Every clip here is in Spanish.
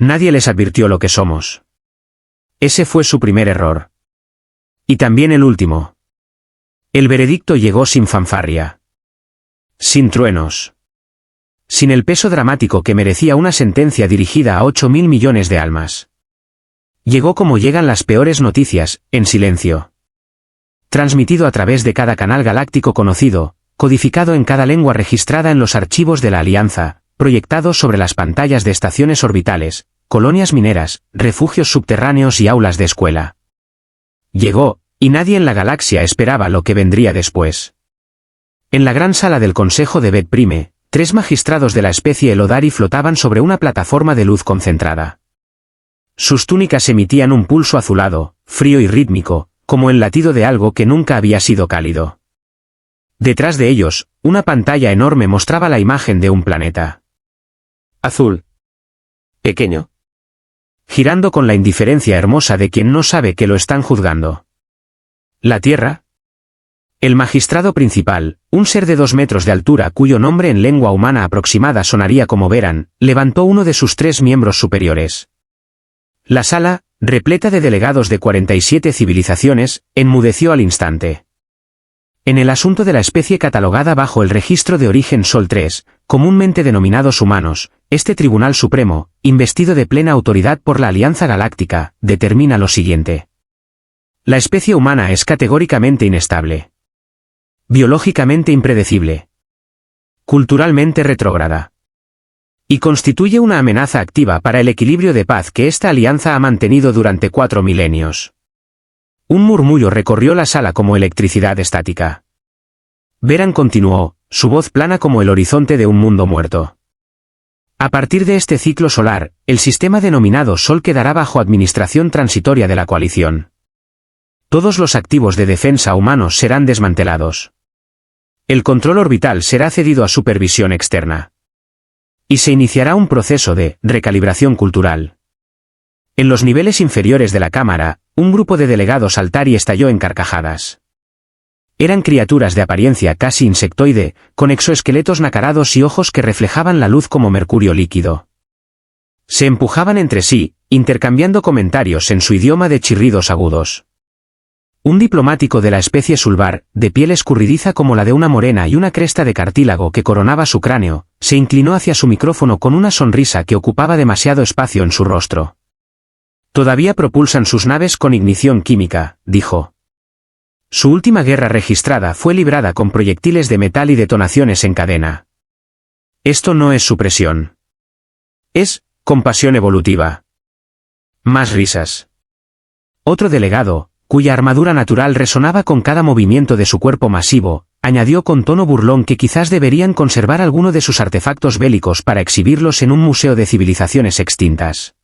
Nadie les advirtió lo que somos. Ese fue su primer error. Y también el último. El veredicto llegó sin fanfarria. Sin truenos. Sin el peso dramático que merecía una sentencia dirigida a 8.000 millones de almas. Llegó como llegan las peores noticias, en silencio. Transmitido a través de cada canal galáctico conocido, codificado en cada lengua registrada en los archivos de la Alianza, proyectado sobre las pantallas de estaciones orbitales, colonias mineras, refugios subterráneos y aulas de escuela. Llegó, y nadie en la galaxia esperaba lo que vendría después. En la gran sala del Consejo de Bet Prime, 3 magistrados de la especie Elodari flotaban sobre una plataforma de luz concentrada. Sus túnicas emitían un pulso azulado, frío y rítmico, como el latido de algo que nunca había sido cálido. Detrás de ellos, una pantalla enorme mostraba la imagen de un planeta. Azul. Pequeño. Girando con la indiferencia hermosa de quien no sabe que lo están juzgando. ¿La Tierra? El magistrado principal, un ser de 2 metros de altura cuyo nombre en lengua humana aproximada sonaría como Veran, levantó uno de sus 3 miembros superiores. La sala, repleta de delegados de 47 civilizaciones, enmudeció al instante. En el asunto de la especie catalogada bajo el registro de origen Sol 3, comúnmente denominados humanos, este Tribunal Supremo, investido de plena autoridad por la Alianza Galáctica, determina lo siguiente. La especie humana es categóricamente inestable. Biológicamente impredecible. Culturalmente retrógrada. Y constituye una amenaza activa para el equilibrio de paz que esta alianza ha mantenido durante 4 milenios. Un murmullo recorrió la sala como electricidad estática. Veran continuó, su voz plana como el horizonte de un mundo muerto. A partir de este ciclo solar, el sistema denominado Sol quedará bajo administración transitoria de la coalición. Todos los activos de defensa humanos serán desmantelados. El control orbital será cedido a supervisión externa. Y se iniciará un proceso de recalibración cultural. En los niveles inferiores de la Cámara, un grupo de delegados saltó y estalló en carcajadas. Eran criaturas de apariencia casi insectoide, con exoesqueletos nacarados y ojos que reflejaban la luz como mercurio líquido. Se empujaban entre sí, intercambiando comentarios en su idioma de chirridos agudos. Un diplomático de la especie Sulvar, de piel escurridiza como la de una morena y una cresta de cartílago que coronaba su cráneo, se inclinó hacia su micrófono con una sonrisa que ocupaba demasiado espacio en su rostro. Todavía propulsan sus naves con ignición química, dijo. Su última guerra registrada fue librada con proyectiles de metal y detonaciones en cadena. Esto no es supresión. Es compasión evolutiva. Más risas. Otro delegado, cuya armadura natural resonaba con cada movimiento de su cuerpo masivo, añadió con tono burlón que quizás deberían conservar alguno de sus artefactos bélicos para exhibirlos en un museo de civilizaciones extintas.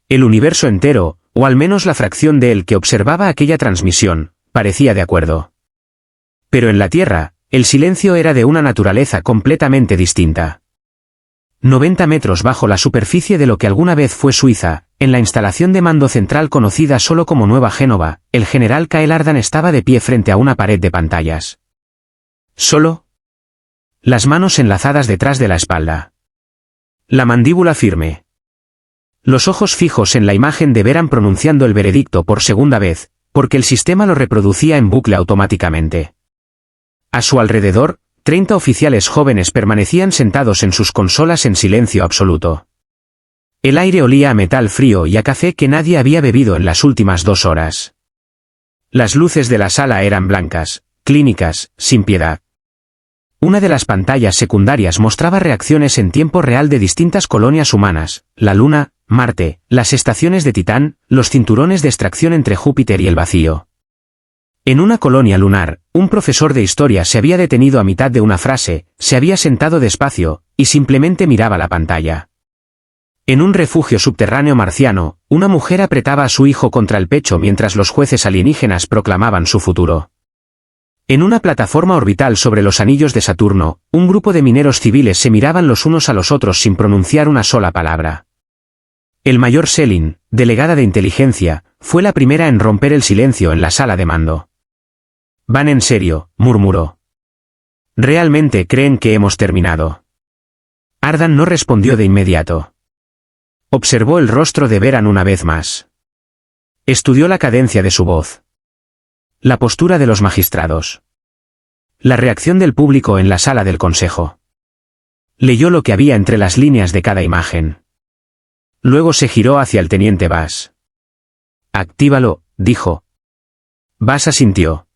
El universo entero, o al menos la fracción de él que observaba aquella transmisión, parecía de acuerdo. Pero en la Tierra, el silencio era de una naturaleza completamente distinta. 90 metros bajo la superficie de lo que alguna vez fue Suiza, en la instalación de mando central conocida solo como Nueva Génova, el general Kael Ardan estaba de pie frente a una pared de pantallas. Solo. Las manos enlazadas detrás de la espalda. La mandíbula firme. Los ojos fijos en la imagen de Veran pronunciando el veredicto por segunda vez, porque el sistema lo reproducía en bucle automáticamente. A su alrededor, 30 oficiales jóvenes permanecían sentados en sus consolas en silencio absoluto. El aire olía a metal frío y a café que nadie había bebido en las últimas 2 horas. Las luces de la sala eran blancas, clínicas, sin piedad. Una de las pantallas secundarias mostraba reacciones en tiempo real de distintas colonias humanas, la Luna, Marte, las estaciones de Titán, los cinturones de extracción entre Júpiter y el vacío. En una colonia lunar, un profesor de historia se había detenido a mitad de una frase, se había sentado despacio, y simplemente miraba la pantalla. En un refugio subterráneo marciano, una mujer apretaba a su hijo contra el pecho mientras los jueces alienígenas proclamaban su futuro. En una plataforma orbital sobre los anillos de Saturno, un grupo de mineros civiles se miraban los unos a los otros sin pronunciar una sola palabra. El mayor Selin, delegada de inteligencia, fue la primera en romper el silencio en la sala de mando. «Van en serio», murmuró. «¿Realmente creen que hemos terminado?» Ardan no respondió de inmediato. Observó el rostro de Beran una vez más. Estudió la cadencia de su voz. La postura de los magistrados. La reacción del público en la sala del consejo. Leyó lo que había entre las líneas de cada imagen. Luego se giró hacia el teniente Bass. «Actívalo», dijo. Bass asintió.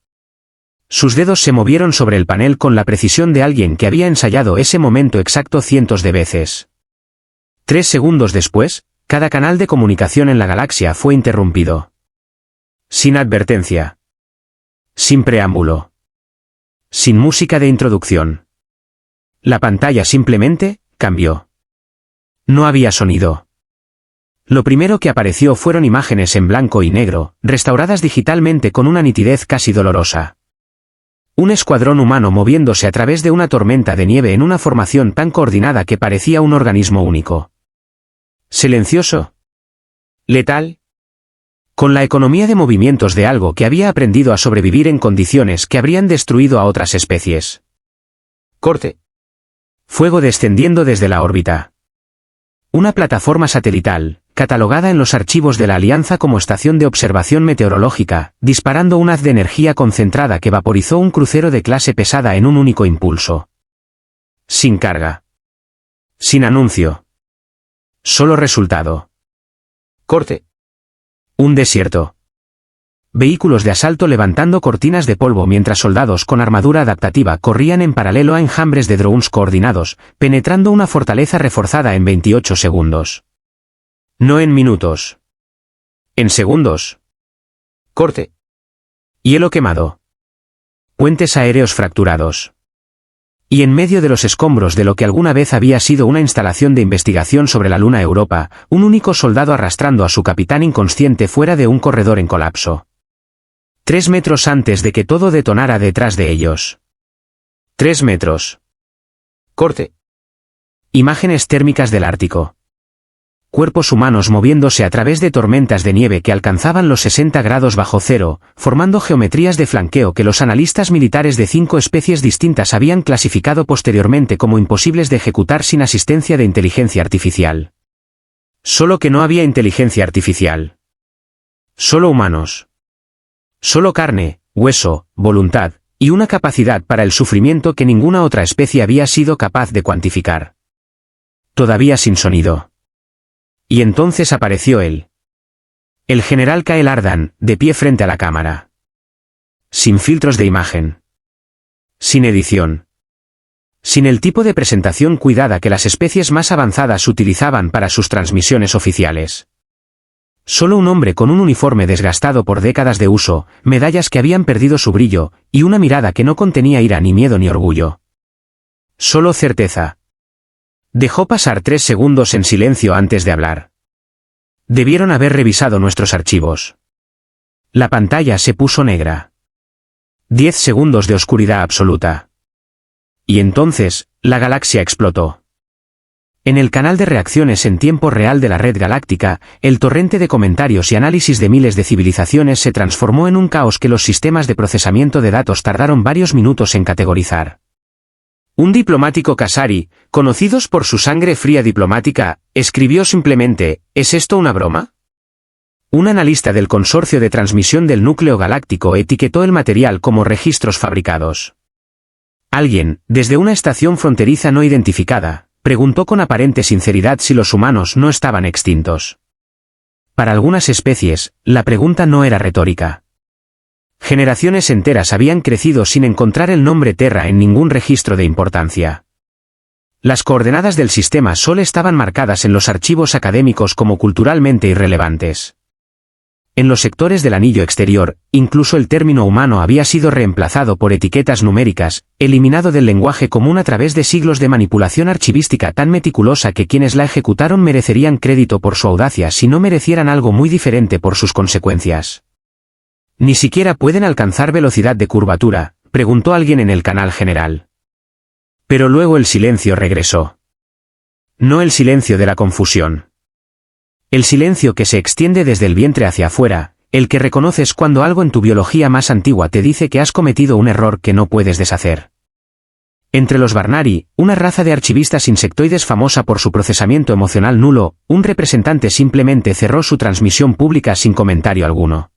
Sus dedos se movieron sobre el panel con la precisión de alguien que había ensayado ese momento exacto cientos de veces. 3 segundos después, cada canal de comunicación en la galaxia fue interrumpido. Sin advertencia. Sin preámbulo. Sin música de introducción. La pantalla simplemente cambió. No había sonido. Lo primero que apareció fueron imágenes en blanco y negro, restauradas digitalmente con una nitidez casi dolorosa. Un escuadrón humano moviéndose a través de una tormenta de nieve en una formación tan coordinada que parecía un organismo único. Silencioso. Letal. Con la economía de movimientos de algo que había aprendido a sobrevivir en condiciones que habrían destruido a otras especies. Corte. Fuego descendiendo desde la órbita. Una plataforma satelital, catalogada en los archivos de la Alianza como estación de observación meteorológica, disparando un haz de energía concentrada que vaporizó un crucero de clase pesada en un único impulso. Sin carga. Sin anuncio. Solo resultado. Corte. Un desierto. Vehículos de asalto levantando cortinas de polvo mientras soldados con armadura adaptativa corrían en paralelo a enjambres de drones coordinados, penetrando una fortaleza reforzada en 28 segundos. No en minutos. En segundos. Corte. Hielo quemado. Puentes aéreos fracturados. Y en medio de los escombros de lo que alguna vez había sido una instalación de investigación sobre la Luna Europa, un único soldado arrastrando a su capitán inconsciente fuera de un corredor en colapso. 3 metros antes de que todo detonara detrás de ellos. 3 metros. Corte. Imágenes térmicas del Ártico. Cuerpos humanos moviéndose a través de tormentas de nieve que alcanzaban los 60 grados bajo cero, formando geometrías de flanqueo que los analistas militares de 5 especies distintas habían clasificado posteriormente como imposibles de ejecutar sin asistencia de inteligencia artificial. Solo que no había inteligencia artificial. Solo humanos. Solo carne, hueso, voluntad, y una capacidad para el sufrimiento que ninguna otra especie había sido capaz de cuantificar. Todavía sin sonido. Y entonces apareció él. El general Kael Ardan, de pie frente a la cámara. Sin filtros de imagen. Sin edición. Sin el tipo de presentación cuidada que las especies más avanzadas utilizaban para sus transmisiones oficiales. Solo un hombre con un uniforme desgastado por décadas de uso, medallas que habían perdido su brillo, y una mirada que no contenía ira ni miedo ni orgullo. Solo certeza. Dejó pasar 3 segundos en silencio antes de hablar. Debieron haber revisado nuestros archivos. La pantalla se puso negra. 10 segundos de oscuridad absoluta. Y entonces, la galaxia explotó. En el canal de reacciones en tiempo real de la red galáctica, el torrente de comentarios y análisis de miles de civilizaciones se transformó en un caos que los sistemas de procesamiento de datos tardaron varios minutos en categorizar. Un diplomático Kasari, conocidos por su sangre fría diplomática, escribió simplemente, ¿es esto una broma? Un analista del consorcio de transmisión del núcleo galáctico etiquetó el material como registros fabricados. Alguien, desde una estación fronteriza no identificada, preguntó con aparente sinceridad si los humanos no estaban extintos. Para algunas especies, la pregunta no era retórica. Generaciones enteras habían crecido sin encontrar el nombre Terra en ningún registro de importancia. Las coordenadas del sistema Sol estaban marcadas en los archivos académicos como culturalmente irrelevantes. En los sectores del anillo exterior, incluso el término humano había sido reemplazado por etiquetas numéricas, eliminado del lenguaje común a través de siglos de manipulación archivística tan meticulosa que quienes la ejecutaron merecerían crédito por su audacia si no merecieran algo muy diferente por sus consecuencias. ¿Ni siquiera pueden alcanzar velocidad de curvatura?, preguntó alguien en el canal general. Pero luego el silencio regresó. No el silencio de la confusión. El silencio que se extiende desde el vientre hacia afuera, el que reconoces cuando algo en tu biología más antigua te dice que has cometido un error que no puedes deshacer. Entre los Barnari, una raza de archivistas insectoides famosa por su procesamiento emocional nulo, un representante simplemente cerró su transmisión pública sin comentario alguno.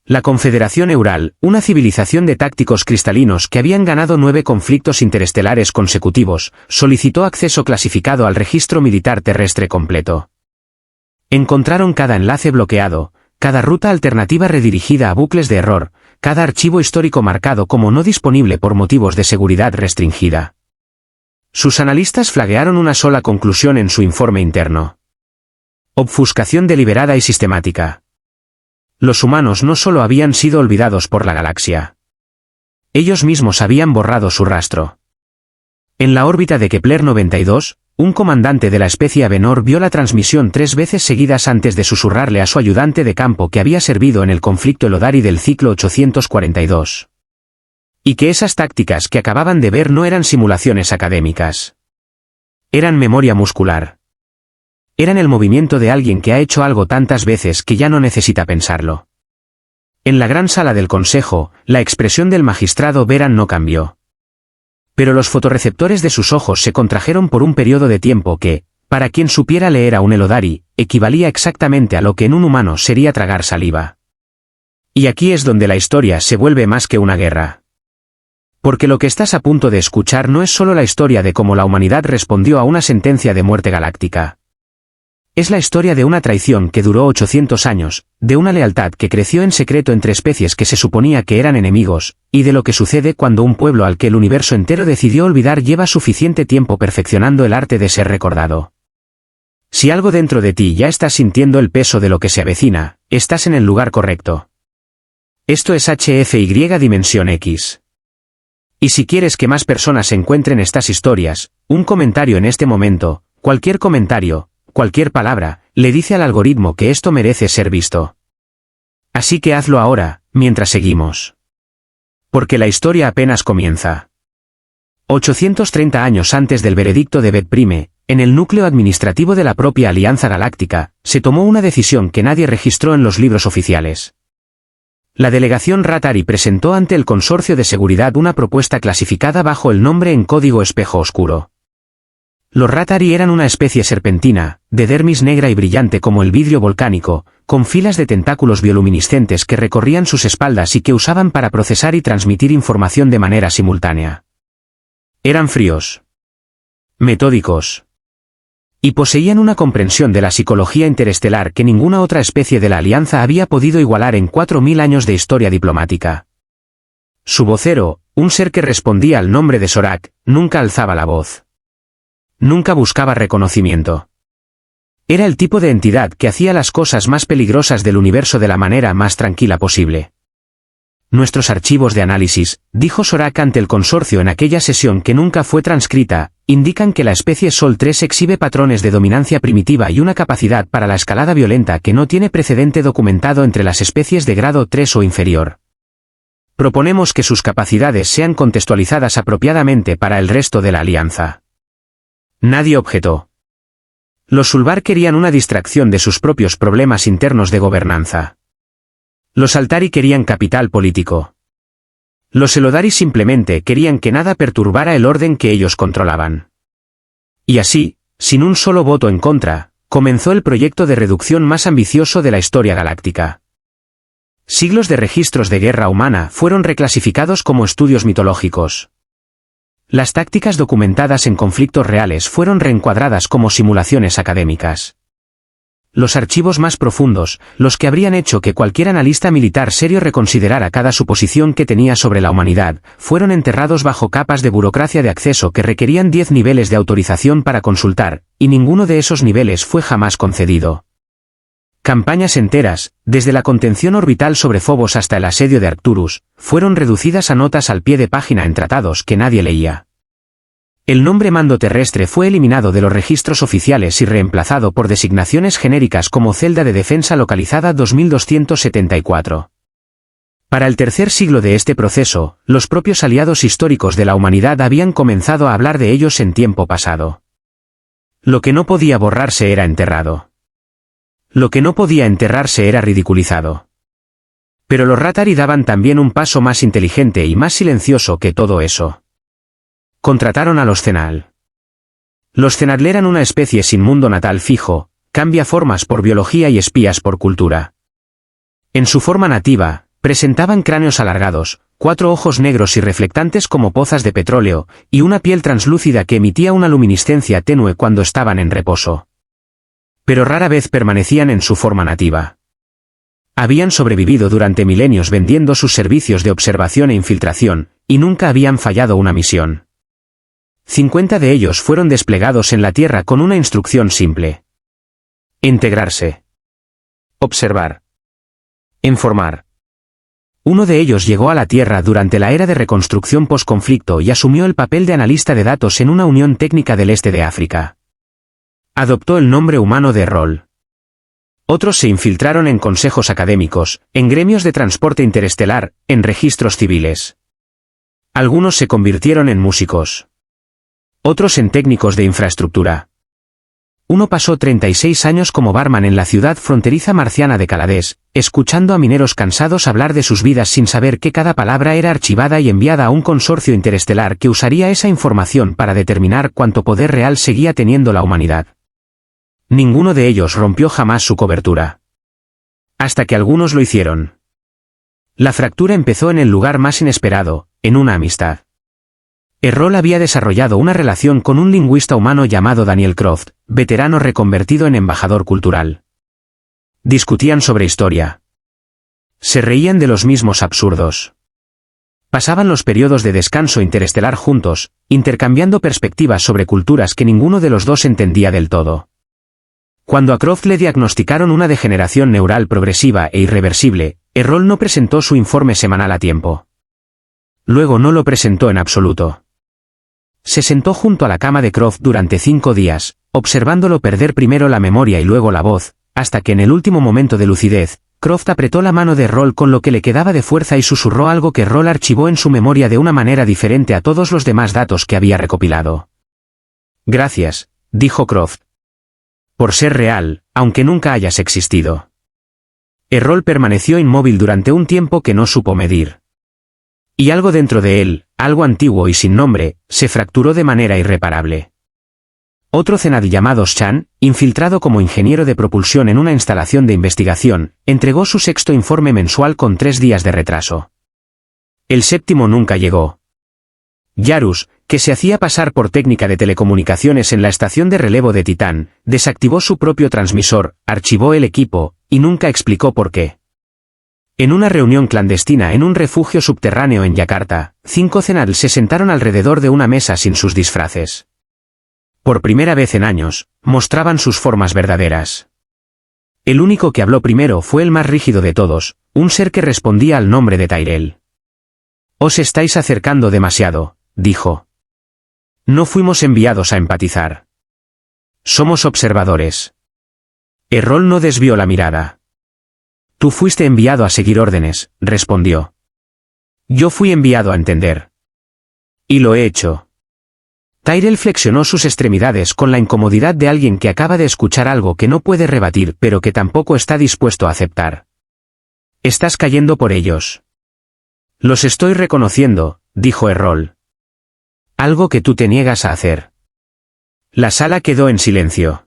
La Confederación Eural, una civilización de tácticos cristalinos que habían ganado 9 conflictos interestelares consecutivos, solicitó acceso clasificado al registro militar terrestre completo. Encontraron cada enlace bloqueado, cada ruta alternativa redirigida a bucles de error, cada archivo histórico marcado como no disponible por motivos de seguridad restringida. Sus analistas flaguearon una sola conclusión en su informe interno. Obfuscación deliberada y sistemática. Los humanos no solo habían sido olvidados por la galaxia. Ellos mismos habían borrado su rastro. En la órbita de Kepler 92, un comandante de la especie Avenor vio la transmisión 3 veces seguidas antes de susurrarle a su ayudante de campo que había servido en el conflicto Elodari del ciclo 842. Y que esas tácticas que acababan de ver no eran simulaciones académicas. Eran memoria muscular. Eran el movimiento de alguien que ha hecho algo tantas veces que ya no necesita pensarlo. En la gran sala del consejo, la expresión del magistrado Beran no cambió. Pero los fotorreceptores de sus ojos se contrajeron por un periodo de tiempo que, para quien supiera leer a un Elodari, equivalía exactamente a lo que en un humano sería tragar saliva. Y aquí es donde la historia se vuelve más que una guerra. Porque lo que estás a punto de escuchar no es solo la historia de cómo la humanidad respondió a una sentencia de muerte galáctica. Es la historia de una traición que duró 800 años, de una lealtad que creció en secreto entre especies que se suponía que eran enemigos, y de lo que sucede cuando un pueblo al que el universo entero decidió olvidar lleva suficiente tiempo perfeccionando el arte de ser recordado. Si algo dentro de ti ya estás sintiendo el peso de lo que se avecina, estás en el lugar correcto. Esto es HFY Dimensión X. Y si quieres que más personas encuentren estas historias, un comentario en este momento, cualquier comentario, cualquier palabra, le dice al algoritmo que esto merece ser visto. Así que hazlo ahora, mientras seguimos. Porque la historia apenas comienza. 830 años antes del veredicto de Bet Prime, en el núcleo administrativo de la propia Alianza Galáctica, se tomó una decisión que nadie registró en los libros oficiales. La delegación Ratari presentó ante el Consorcio de Seguridad una propuesta clasificada bajo el nombre en código espejo oscuro. Los Ratari eran una especie serpentina, de dermis negra y brillante como el vidrio volcánico, con filas de tentáculos bioluminiscentes que recorrían sus espaldas y que usaban para procesar y transmitir información de manera simultánea. Eran fríos, metódicos, y poseían una comprensión de la psicología interestelar que ninguna otra especie de la Alianza había podido igualar en 4000 años de historia diplomática. Su vocero, un ser que respondía al nombre de Sorak, nunca alzaba la voz. Nunca buscaba reconocimiento. Era el tipo de entidad que hacía las cosas más peligrosas del universo de la manera más tranquila posible. Nuestros archivos de análisis, dijo Sorak ante el consorcio en aquella sesión que nunca fue transcrita, indican que la especie Sol 3 exhibe patrones de dominancia primitiva y una capacidad para la escalada violenta que no tiene precedente documentado entre las especies de grado 3 o inferior. Proponemos que sus capacidades sean contextualizadas apropiadamente para el resto de la Alianza. Nadie objetó. Los Sulvar querían una distracción de sus propios problemas internos de gobernanza. Los Altari querían capital político. Los Elodari simplemente querían que nada perturbara el orden que ellos controlaban. Y así, sin un solo voto en contra, comenzó el proyecto de reducción más ambicioso de la historia galáctica. Siglos de registros de guerra humana fueron reclasificados como estudios mitológicos. Las tácticas documentadas en conflictos reales fueron reencuadradas como simulaciones académicas. Los archivos más profundos, los que habrían hecho que cualquier analista militar serio reconsiderara cada suposición que tenía sobre la humanidad, fueron enterrados bajo capas de burocracia de acceso que requerían 10 niveles de autorización para consultar, y ninguno de esos niveles fue jamás concedido. Campañas enteras, desde la contención orbital sobre Phobos hasta el asedio de Arcturus, fueron reducidas a notas al pie de página en tratados que nadie leía. El nombre mando terrestre fue eliminado de los registros oficiales y reemplazado por designaciones genéricas como celda de defensa localizada 2274. Para el tercer siglo de este proceso, los propios aliados históricos de la humanidad habían comenzado a hablar de ellos en tiempo pasado. Lo que no podía borrarse era enterrado. Lo que no podía enterrarse era ridiculizado. Pero los Ratari daban también un paso más inteligente y más silencioso que todo eso. contrataron a los Cenal. Los Cenal eran una especie sin mundo natal fijo, cambia formas por biología y espías por cultura. En su forma nativa, presentaban cráneos alargados, 4 ojos negros y reflectantes como pozas de petróleo, y una piel translúcida que emitía una luminiscencia tenue cuando estaban en reposo. Pero rara vez permanecían en su forma nativa. Habían sobrevivido durante milenios vendiendo sus servicios de observación e infiltración, y nunca habían fallado una misión. 50 de ellos fueron desplegados en la Tierra con una instrucción simple: integrarse, observar, informar. Uno de ellos llegó a la Tierra durante la era de reconstrucción posconflicto y asumió el papel de analista de datos en una Unión Técnica del Este de África. Adoptó el nombre humano de Errol. Otros se infiltraron en consejos académicos, en gremios de transporte interestelar, en registros civiles. Algunos se convirtieron en músicos. Otros en técnicos de infraestructura. Uno pasó 36 años como barman en la ciudad fronteriza marciana de Caladés, escuchando a mineros cansados hablar de sus vidas sin saber que cada palabra era archivada y enviada a un consorcio interestelar que usaría esa información para determinar cuánto poder real seguía teniendo la humanidad. Ninguno de ellos rompió jamás su cobertura. Hasta que algunos lo hicieron. La fractura empezó en el lugar más inesperado, en una amistad. Errol había desarrollado una relación con un lingüista humano llamado Daniel Croft, veterano reconvertido en embajador cultural. Discutían sobre historia. Se reían de los mismos absurdos. Pasaban los periodos de descanso interestelar juntos, intercambiando perspectivas sobre culturas que ninguno de los dos entendía del todo. Cuando a Croft le diagnosticaron una degeneración neural progresiva e irreversible, Errol no presentó su informe semanal a tiempo. Luego no lo presentó en absoluto. Se sentó junto a la cama de Croft durante 5 días, observándolo perder primero la memoria y luego la voz, hasta que en el último momento de lucidez, Croft apretó la mano de Errol con lo que le quedaba de fuerza y susurró algo que Errol archivó en su memoria de una manera diferente a todos los demás datos que había recopilado. Gracias, dijo Croft. Por ser real, aunque nunca hayas existido. Errol permaneció inmóvil durante un tiempo que no supo medir. Y algo dentro de él, algo antiguo y sin nombre, se fracturó de manera irreparable. Otro Cenad llamado Chan, infiltrado como ingeniero de propulsión en una instalación de investigación, entregó su 6º informe mensual con 3 días de retraso. El 7º nunca llegó. Yarus, que se hacía pasar por técnica de telecomunicaciones en la estación de relevo de Titán, desactivó su propio transmisor, archivó el equipo, y nunca explicó por qué. En una reunión clandestina en un refugio subterráneo en Yakarta, 5 Cenad se sentaron alrededor de una mesa sin sus disfraces. Por primera vez en años, mostraban sus formas verdaderas. El único que habló primero fue el más rígido de todos, un ser que respondía al nombre de Tyrell. Os estáis acercando demasiado, dijo. No fuimos enviados a empatizar. Somos observadores. Errol no desvió la mirada. Tú fuiste enviado a seguir órdenes, respondió. Yo fui enviado a entender. Y lo he hecho. Tyrell flexionó sus extremidades con la incomodidad de alguien que acaba de escuchar algo que no puede rebatir pero que tampoco está dispuesto a aceptar. Estás cayendo por ellos. Los estoy reconociendo, dijo Errol. Algo que tú te niegas a hacer. La sala quedó en silencio.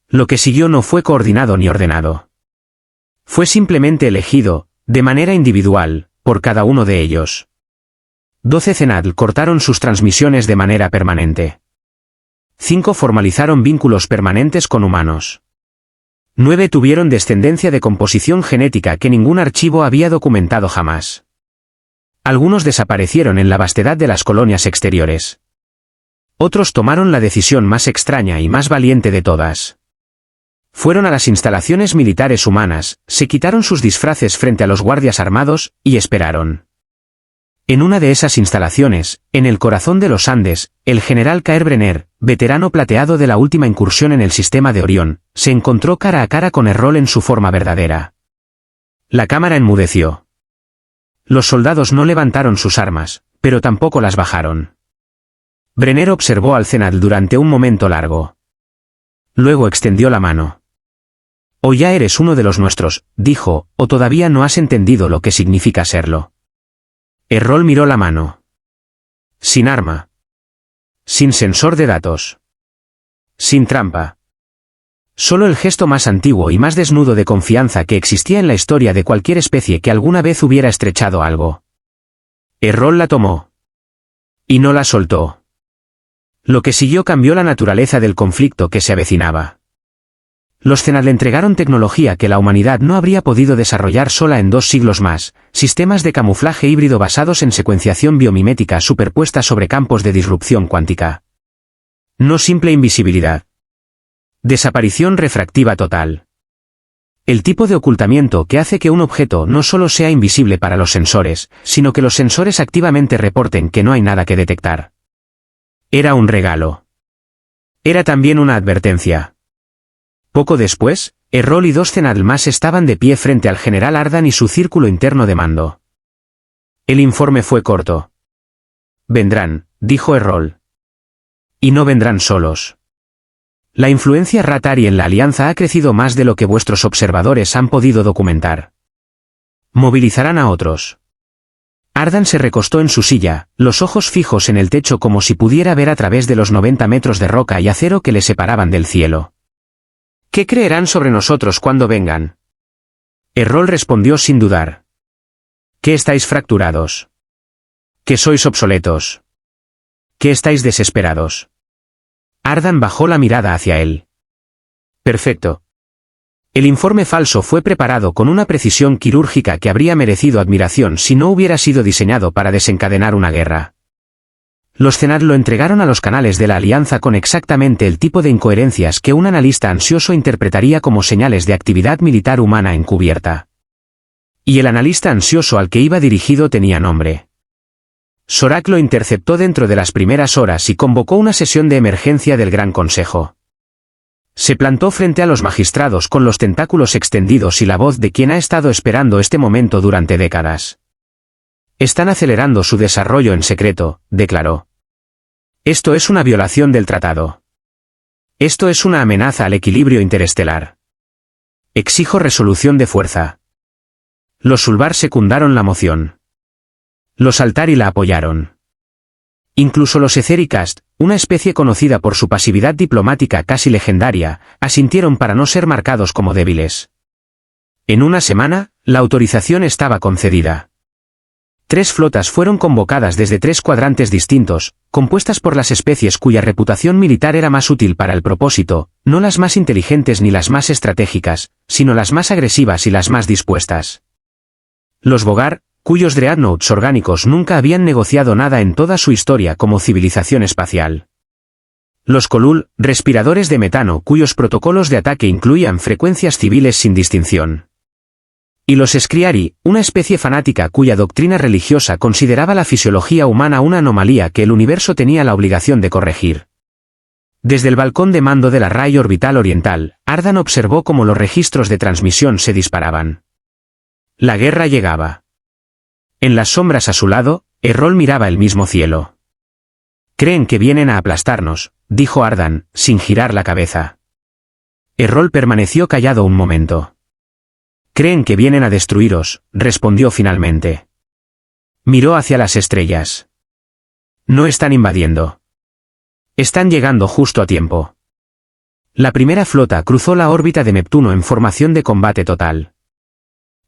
Lo que siguió no fue coordinado ni ordenado. Fue simplemente elegido, de manera individual, por cada uno de ellos. 12 Cenad cortaron sus transmisiones de manera permanente. 5 formalizaron vínculos permanentes con humanos. 9 tuvieron descendencia de composición genética que ningún archivo había documentado jamás. Algunos desaparecieron en la vastedad de las colonias exteriores. Otros tomaron la decisión más extraña y más valiente de todas. Fueron a las instalaciones militares humanas, se quitaron sus disfraces frente a los guardias armados, y esperaron. En una de esas instalaciones, en el corazón de los Andes, el general Kaer Brenner, veterano plateado de la última incursión en el sistema de Orión, se encontró cara a cara con Errol en su forma verdadera. La cámara enmudeció. Los soldados no levantaron sus armas, pero tampoco las bajaron. Brenner observó al Cenad durante un momento largo. Luego extendió la mano. O ya eres uno de los nuestros, dijo, o todavía no has entendido lo que significa serlo. Errol miró la mano. Sin arma. Sin sensor de datos. Sin trampa. Solo el gesto más antiguo y más desnudo de confianza que existía en la historia de cualquier especie que alguna vez hubiera estrechado algo. Errol la tomó. Y no la soltó. Lo que siguió cambió la naturaleza del conflicto que se avecinaba. Los Zenat le entregaron tecnología que la humanidad no habría podido desarrollar sola en 2 siglos más, sistemas de camuflaje híbrido basados en secuenciación biomimética superpuesta sobre campos de disrupción cuántica. No simple invisibilidad. Desaparición refractiva total. El tipo de ocultamiento que hace que un objeto no solo sea invisible para los sensores, sino que los sensores activamente reporten que no hay nada que detectar. Era un regalo. Era también una advertencia. Poco después, Errol y 2 Zenat más estaban de pie frente al general Ardan y su círculo interno de mando. El informe fue corto. Vendrán, dijo Errol. Y no vendrán solos. La influencia Ratari en la alianza ha crecido más de lo que vuestros observadores han podido documentar. Movilizarán a otros. Ardan se recostó en su silla, los ojos fijos en el techo como si pudiera ver a través de los 90 metros de roca y acero que le separaban del cielo. ¿Qué creerán sobre nosotros cuando vengan? Errol respondió sin dudar. ¿Que estáis fracturados? ¿Que sois obsoletos? ¿Que estáis desesperados? Ardan bajó la mirada hacia él. Perfecto. El informe falso fue preparado con una precisión quirúrgica que habría merecido admiración si no hubiera sido diseñado para desencadenar una guerra. Los Zenat lo entregaron a los canales de la Alianza con exactamente el tipo de incoherencias que un analista ansioso interpretaría como señales de actividad militar humana encubierta. Y el analista ansioso al que iba dirigido tenía nombre. Sorak lo interceptó dentro de las primeras horas y convocó una sesión de emergencia del Gran Consejo. Se plantó frente a los magistrados con los tentáculos extendidos y la voz de quien ha estado esperando este momento durante décadas. Están acelerando su desarrollo en secreto, declaró. Esto es una violación del tratado. Esto es una amenaza al equilibrio interestelar. Exijo resolución de fuerza. Los Sulvar secundaron la moción. Los Altari la apoyaron. Incluso los Ethericast, una especie conocida por su pasividad diplomática casi legendaria, asintieron para no ser marcados como débiles. En una semana, la autorización estaba concedida. 3 flotas fueron convocadas desde 3 cuadrantes distintos, compuestas por las especies cuya reputación militar era más útil para el propósito, no las más inteligentes ni las más estratégicas, sino las más agresivas y las más dispuestas. Los Bogar, cuyos dreadnoughts orgánicos nunca habían negociado nada en toda su historia como civilización espacial. Los Kolul, respiradores de metano cuyos protocolos de ataque incluían frecuencias civiles sin distinción. Y los Skriari, una especie fanática cuya doctrina religiosa consideraba la fisiología humana una anomalía que el universo tenía la obligación de corregir. Desde el balcón de mando del array orbital oriental, Ardan observó cómo los registros de transmisión se disparaban. La guerra llegaba. En las sombras a su lado, Errol miraba el mismo cielo. Creen que vienen a aplastarnos, dijo Ardan, sin girar la cabeza. Errol permaneció callado un momento. Creen que vienen a destruiros, respondió finalmente. Miró hacia las estrellas. No están invadiendo. Están llegando justo a tiempo. La primera flota cruzó la órbita de Neptuno en formación de combate total.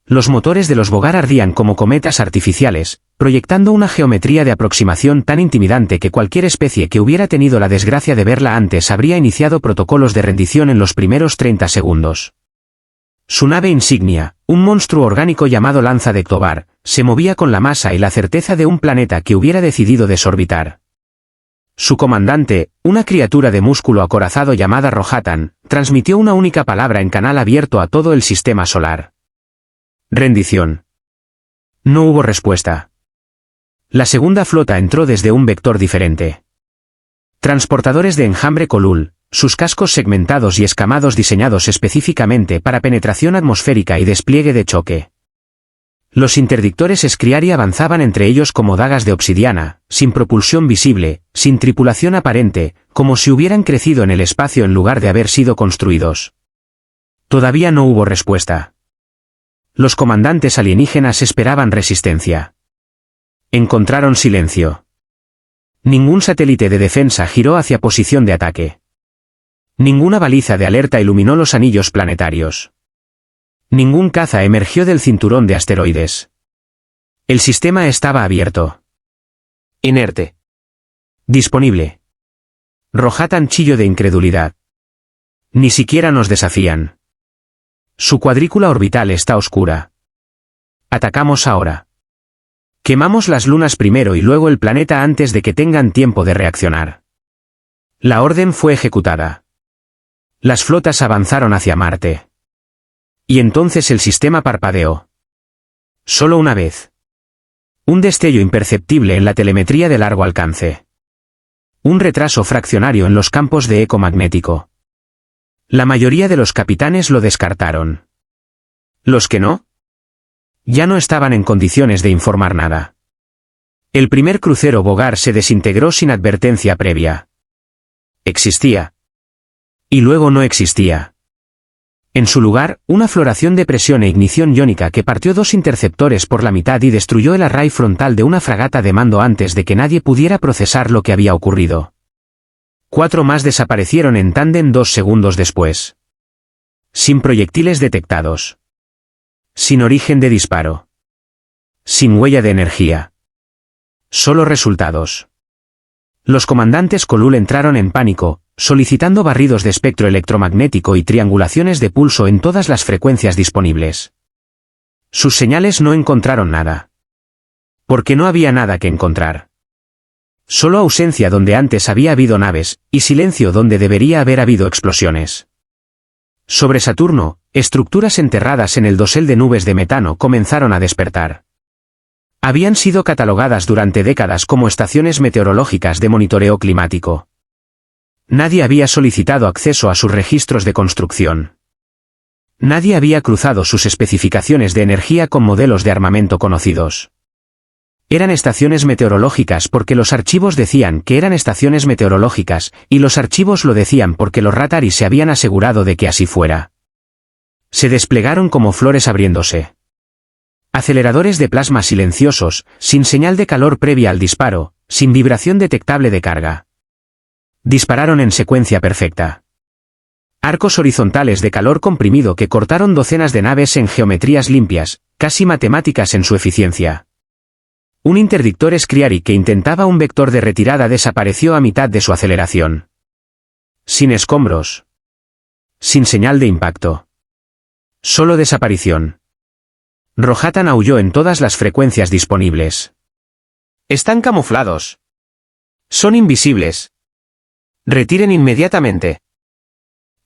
Los motores de los Bogar ardían como cometas artificiales, proyectando una geometría de aproximación tan intimidante que cualquier especie que hubiera tenido la desgracia de verla antes habría iniciado protocolos de rendición en los primeros 30 segundos. Su nave insignia, un monstruo orgánico llamado Lanza de Tobar, se movía con la masa y la certeza de un planeta que hubiera decidido desorbitar. Su comandante, una criatura de músculo acorazado llamada Rohatan, transmitió una única palabra en canal abierto a todo el sistema solar. Rendición. No hubo respuesta. La segunda flota entró desde un vector diferente. Transportadores de enjambre Kolul, sus cascos segmentados y escamados diseñados específicamente para penetración atmosférica y despliegue de choque. Los interdictores Skriari avanzaban entre ellos como dagas de obsidiana, sin propulsión visible, sin tripulación aparente, como si hubieran crecido en el espacio en lugar de haber sido construidos. Todavía no hubo respuesta. Los comandantes alienígenas esperaban resistencia. Encontraron silencio. Ningún satélite de defensa giró hacia posición de ataque. Ninguna baliza de alerta iluminó los anillos planetarios. Ningún caza emergió del cinturón de asteroides. El sistema estaba abierto. Inerte. Disponible. Rohatan chilló de incredulidad. Ni siquiera nos desafían. Su cuadrícula orbital está oscura. Atacamos ahora. Quemamos las lunas primero y luego el planeta antes de que tengan tiempo de reaccionar. La orden fue ejecutada. Las flotas avanzaron hacia Marte. Y entonces el sistema parpadeó. Solo una vez. Un destello imperceptible en la telemetría de largo alcance. Un retraso fraccionario en los campos de eco magnético. La mayoría de los capitanes lo descartaron. ¿Los que no? Ya no estaban en condiciones de informar nada. El primer crucero Bogar se desintegró sin advertencia previa. Existía. Y luego no existía. En su lugar, una floración de presión e ignición iónica que partió 2 interceptores por la mitad y destruyó el array frontal de una fragata de mando antes de que nadie pudiera procesar lo que había ocurrido. 4 más desaparecieron en tándem 2 segundos después. Sin proyectiles detectados. Sin origen de disparo. Sin huella de energía. Solo resultados. Los comandantes Kolul entraron en pánico, solicitando barridos de espectro electromagnético y triangulaciones de pulso en todas las frecuencias disponibles. Sus señales no encontraron nada. Porque no había nada que encontrar. Solo ausencia donde antes había habido naves, y silencio donde debería haber habido explosiones. Sobre Saturno, estructuras enterradas en el dosel de nubes de metano comenzaron a despertar. Habían sido catalogadas durante décadas como estaciones meteorológicas de monitoreo climático. Nadie había solicitado acceso a sus registros de construcción. Nadie había cruzado sus especificaciones de energía con modelos de armamento conocidos. Eran estaciones meteorológicas porque los archivos decían que eran estaciones meteorológicas, y los archivos lo decían porque los radares se habían asegurado de que así fuera. Se desplegaron como flores abriéndose. Aceleradores de plasma silenciosos, sin señal de calor previa al disparo, sin vibración detectable de carga. Dispararon en secuencia perfecta. Arcos horizontales de calor comprimido que cortaron docenas de naves en geometrías limpias, casi matemáticas en su eficiencia. Un interdictor Skriari que intentaba un vector de retirada desapareció a mitad de su aceleración. Sin escombros. Sin señal de impacto. Solo desaparición. Rohatan aulló en todas las frecuencias disponibles. Están camuflados. Son invisibles. Retiren inmediatamente.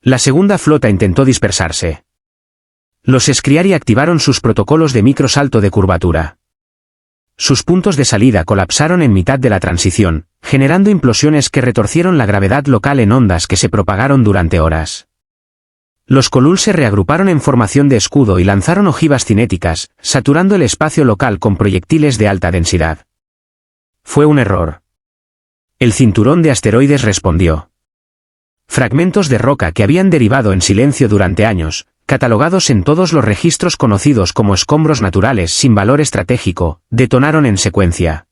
La segunda flota intentó dispersarse. Los Skriari activaron sus protocolos de microsalto de curvatura. Sus puntos de salida colapsaron en mitad de la transición, generando implosiones que retorcieron la gravedad local en ondas que se propagaron durante horas. Los Kolul se reagruparon en formación de escudo y lanzaron ojivas cinéticas, saturando el espacio local con proyectiles de alta densidad. Fue un error. El cinturón de asteroides respondió. Fragmentos de roca que habían derivado en silencio durante años, catalogados en todos los registros conocidos como escombros naturales sin valor estratégico, detonaron en secuencia.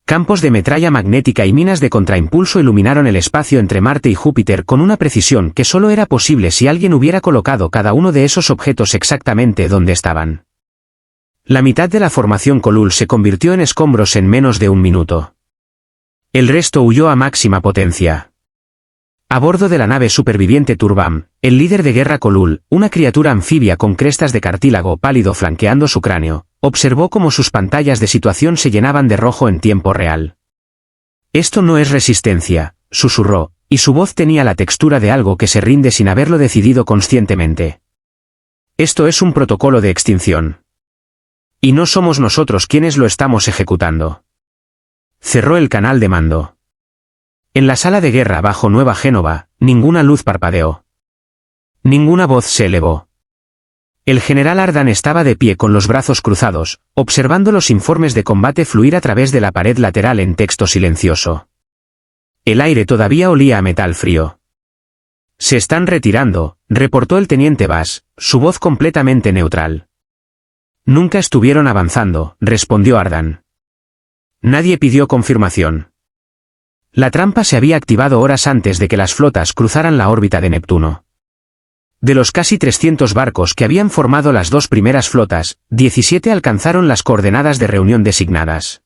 Campos de metralla magnética y minas de contraimpulso iluminaron el espacio entre Marte y Júpiter con una precisión que solo era posible si alguien hubiera colocado cada uno de esos objetos exactamente donde estaban. La mitad de la formación Kolul se convirtió en escombros en menos de un minuto. El resto huyó a máxima potencia. A bordo de la nave superviviente Turbam, el líder de guerra Kolul, una criatura anfibia con crestas de cartílago pálido flanqueando su cráneo, observó cómo sus pantallas de situación se llenaban de rojo en tiempo real. Esto no es resistencia, susurró, y su voz tenía la textura de algo que se rinde sin haberlo decidido conscientemente. Esto es un protocolo de extinción. Y no somos nosotros quienes lo estamos ejecutando. Cerró el canal de mando. En la sala de guerra bajo Nueva Génova, ninguna luz parpadeó. Ninguna voz se elevó. El general Ardan estaba de pie con los brazos cruzados, observando los informes de combate fluir a través de la pared lateral en texto silencioso. El aire todavía olía a metal frío. Se están retirando, reportó el teniente Bass, su voz completamente neutral. Nunca estuvieron avanzando, respondió Ardan. Nadie pidió confirmación. La trampa se había activado horas antes de que las flotas cruzaran la órbita de Neptuno. De los casi 300 barcos que habían formado las dos primeras flotas, 17 alcanzaron las coordenadas de reunión designadas.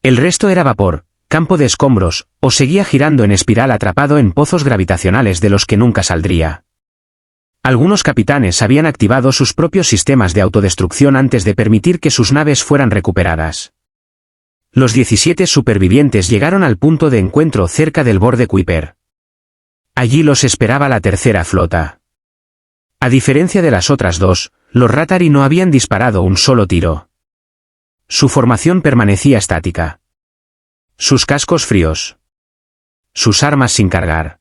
El resto era vapor, campo de escombros, o seguía girando en espiral atrapado en pozos gravitacionales de los que nunca saldría. Algunos capitanes habían activado sus propios sistemas de autodestrucción antes de permitir que sus naves fueran recuperadas. Los 17 supervivientes llegaron al punto de encuentro cerca del borde Kuiper. Allí los esperaba la tercera flota. A diferencia de las otras dos, los Ratari no habían disparado un solo tiro. Su formación permanecía estática. Sus cascos fríos. Sus armas sin cargar.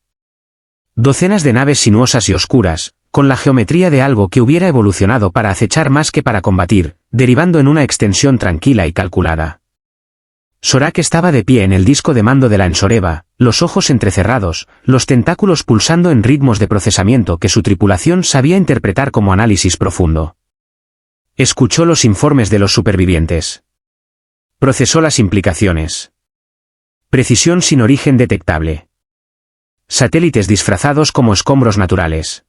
Docenas de naves sinuosas y oscuras, con la geometría de algo que hubiera evolucionado para acechar más que para combatir, derivando en una extensión tranquila y calculada. Sorak estaba de pie en el disco de mando de la Ensoreba, los ojos entrecerrados, los tentáculos pulsando en ritmos de procesamiento que su tripulación sabía interpretar como análisis profundo. Escuchó los informes de los supervivientes. Procesó las implicaciones. Precisión sin origen detectable. Satélites disfrazados como escombros naturales.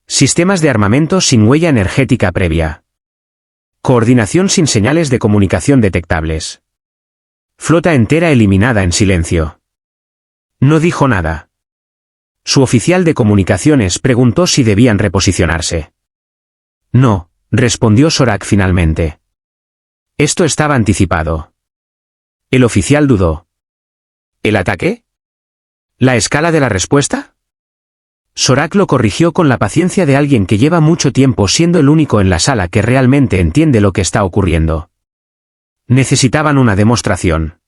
Sistemas de armamento sin huella energética previa. Coordinación sin señales de comunicación detectables. Flota entera eliminada en silencio. No dijo nada. Su oficial de comunicaciones preguntó si debían reposicionarse. No, respondió Sorak finalmente. Esto estaba anticipado. El oficial dudó. ¿El ataque? ¿La escala de la respuesta? Sorak lo corrigió con la paciencia de alguien que lleva mucho tiempo siendo el único en la sala que realmente entiende lo que está ocurriendo. Necesitaban una demostración.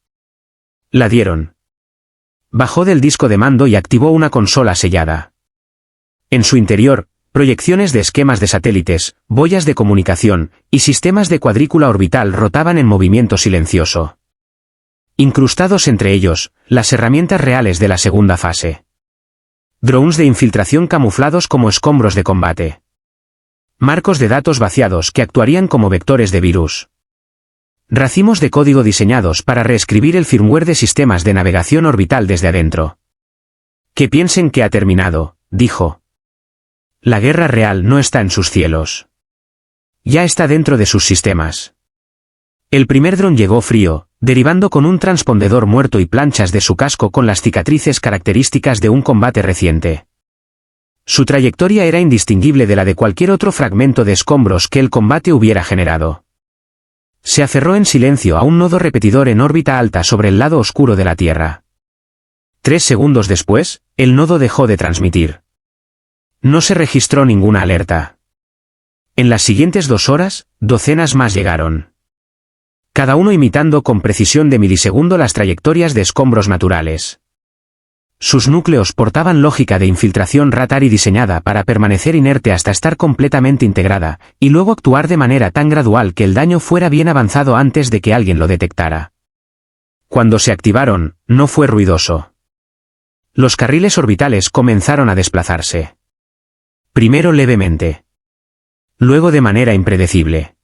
La dieron. Bajó del disco de mando y activó una consola sellada. En su interior, proyecciones de esquemas de satélites, boyas de comunicación, y sistemas de cuadrícula orbital rotaban en movimiento silencioso. Incrustados entre ellos, las herramientas reales de la segunda fase. Drones de infiltración camuflados como escombros de combate. Marcos de datos vaciados que actuarían como vectores de virus. Racimos de código diseñados para reescribir el firmware de sistemas de navegación orbital desde adentro. Que piensen que ha terminado, dijo. La guerra real no está en sus cielos. Ya está dentro de sus sistemas. El primer dron llegó frío, derivando con un transpondedor muerto y planchas de su casco con las cicatrices características de un combate reciente. Su trayectoria era indistinguible de la de cualquier otro fragmento de escombros que el combate hubiera generado. Se aferró en silencio a un nodo repetidor en órbita alta sobre el lado oscuro de la Tierra. 3 segundos después, el nodo dejó de transmitir. No se registró ninguna alerta. En las siguientes 2 horas, docenas más llegaron. Cada uno imitando con precisión de milisegundo las trayectorias de escombros naturales. Sus núcleos portaban lógica de infiltración Ratari diseñada para permanecer inerte hasta estar completamente integrada, y luego actuar de manera tan gradual que el daño fuera bien avanzado antes de que alguien lo detectara. Cuando se activaron, no fue ruidoso. Los carriles orbitales comenzaron a desplazarse. Primero levemente. Luego de manera impredecible.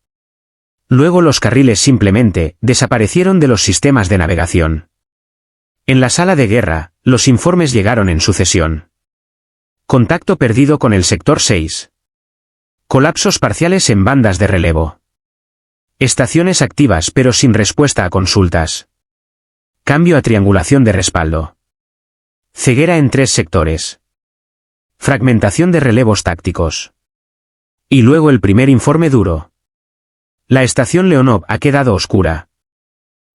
Luego los carriles simplemente desaparecieron de los sistemas de navegación. En la sala de guerra, los informes llegaron en sucesión. Contacto perdido con el sector 6. Colapsos parciales en bandas de relevo. Estaciones activas pero sin respuesta a consultas. Cambio a triangulación de respaldo. Ceguera en 3 sectores. Fragmentación de relevos tácticos. Y luego el primer informe duro. La estación Leonov ha quedado oscura.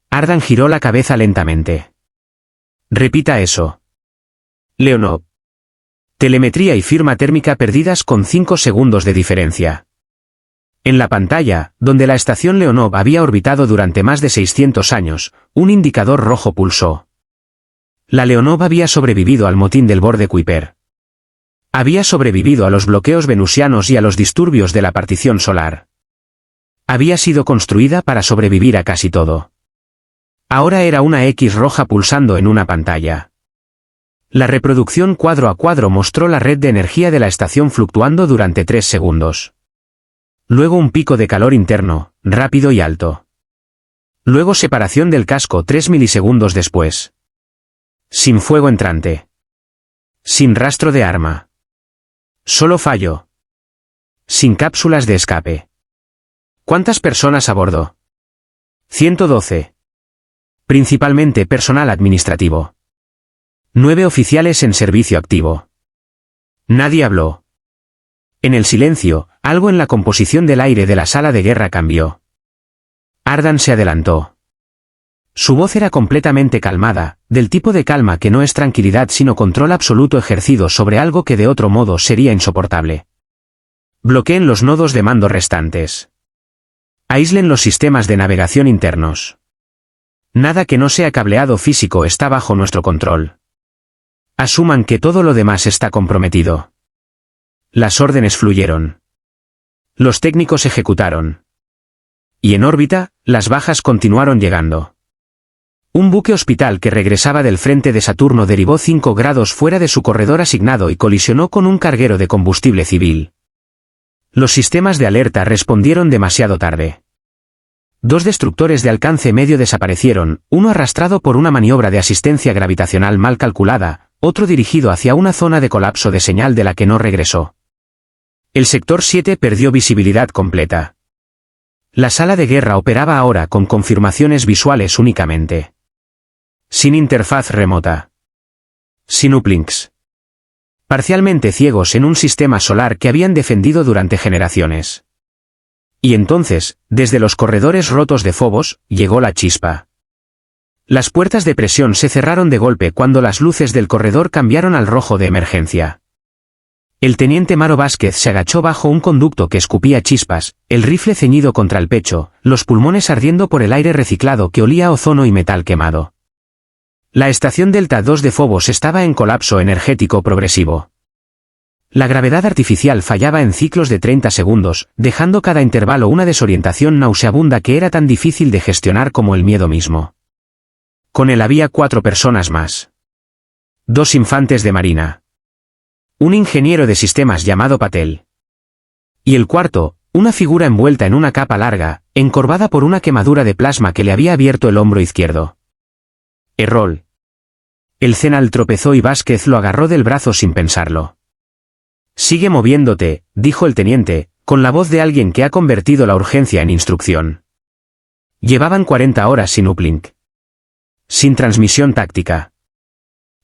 Ardan giró la cabeza lentamente. Repita eso. Leonov. Telemetría y firma térmica perdidas con 5 segundos de diferencia. En la pantalla, donde la estación Leonov había orbitado durante más de 600 años, un indicador rojo pulsó. La Leonov había sobrevivido al motín del borde Kuiper. Había sobrevivido a los bloqueos venusianos y a los disturbios de la partición solar. Había sido construida para sobrevivir a casi todo. Ahora era una X roja pulsando en una pantalla. La reproducción cuadro a cuadro mostró la red de energía de la estación fluctuando durante 3 segundos. Luego un pico de calor interno, rápido y alto. Luego separación del casco 3 milisegundos después. Sin fuego entrante. Sin rastro de arma. Solo fallo. Sin cápsulas de escape. ¿Cuántas personas a bordo? 112. Principalmente personal administrativo. 9 oficiales en servicio activo. Nadie habló. En el silencio, algo en la composición del aire de la sala de guerra cambió. Ardan se adelantó. Su voz era completamente calmada, del tipo de calma que no es tranquilidad sino control absoluto ejercido sobre algo que de otro modo sería insoportable. Bloqueen los nodos de mando restantes. Aíslen los sistemas de navegación internos. Nada que no sea cableado físico está bajo nuestro control. Asuman que todo lo demás está comprometido. Las órdenes fluyeron. Los técnicos ejecutaron. Y en órbita, las bajas continuaron llegando. Un buque hospital que regresaba del frente de Saturno derivó 5 grados fuera de su corredor asignado y colisionó con un carguero de combustible civil. Los sistemas de alerta respondieron demasiado tarde. 2 destructores de alcance medio desaparecieron, uno arrastrado por una maniobra de asistencia gravitacional mal calculada, otro dirigido hacia una zona de colapso de señal de la que no regresó. El sector 7 perdió visibilidad completa. La sala de guerra operaba ahora con confirmaciones visuales únicamente. Sin interfaz remota. Sin uplinks. Parcialmente ciegos en un sistema solar que habían defendido durante generaciones. Y entonces, desde los corredores rotos de Phobos, llegó la chispa. Las puertas de presión se cerraron de golpe cuando las luces del corredor cambiaron al rojo de emergencia. El teniente Maro Vázquez se agachó bajo un conducto que escupía chispas, el rifle ceñido contra el pecho, los pulmones ardiendo por el aire reciclado que olía a ozono y metal quemado. La estación Delta 2 de Phobos estaba en colapso energético progresivo. La gravedad artificial fallaba en ciclos de 30 segundos, dejando cada intervalo una desorientación nauseabunda que era tan difícil de gestionar como el miedo mismo. Con él había 4 personas más. 2 infantes de marina. Un ingeniero de sistemas llamado Patel. Y el cuarto, una figura envuelta en una capa larga, encorvada por una quemadura de plasma que le había abierto el hombro izquierdo. Errol. El Cenal tropezó y Vázquez lo agarró del brazo sin pensarlo. Sigue moviéndote, dijo el teniente, con la voz de alguien que ha convertido la urgencia en instrucción. Llevaban 40 horas sin uplink. Sin transmisión táctica.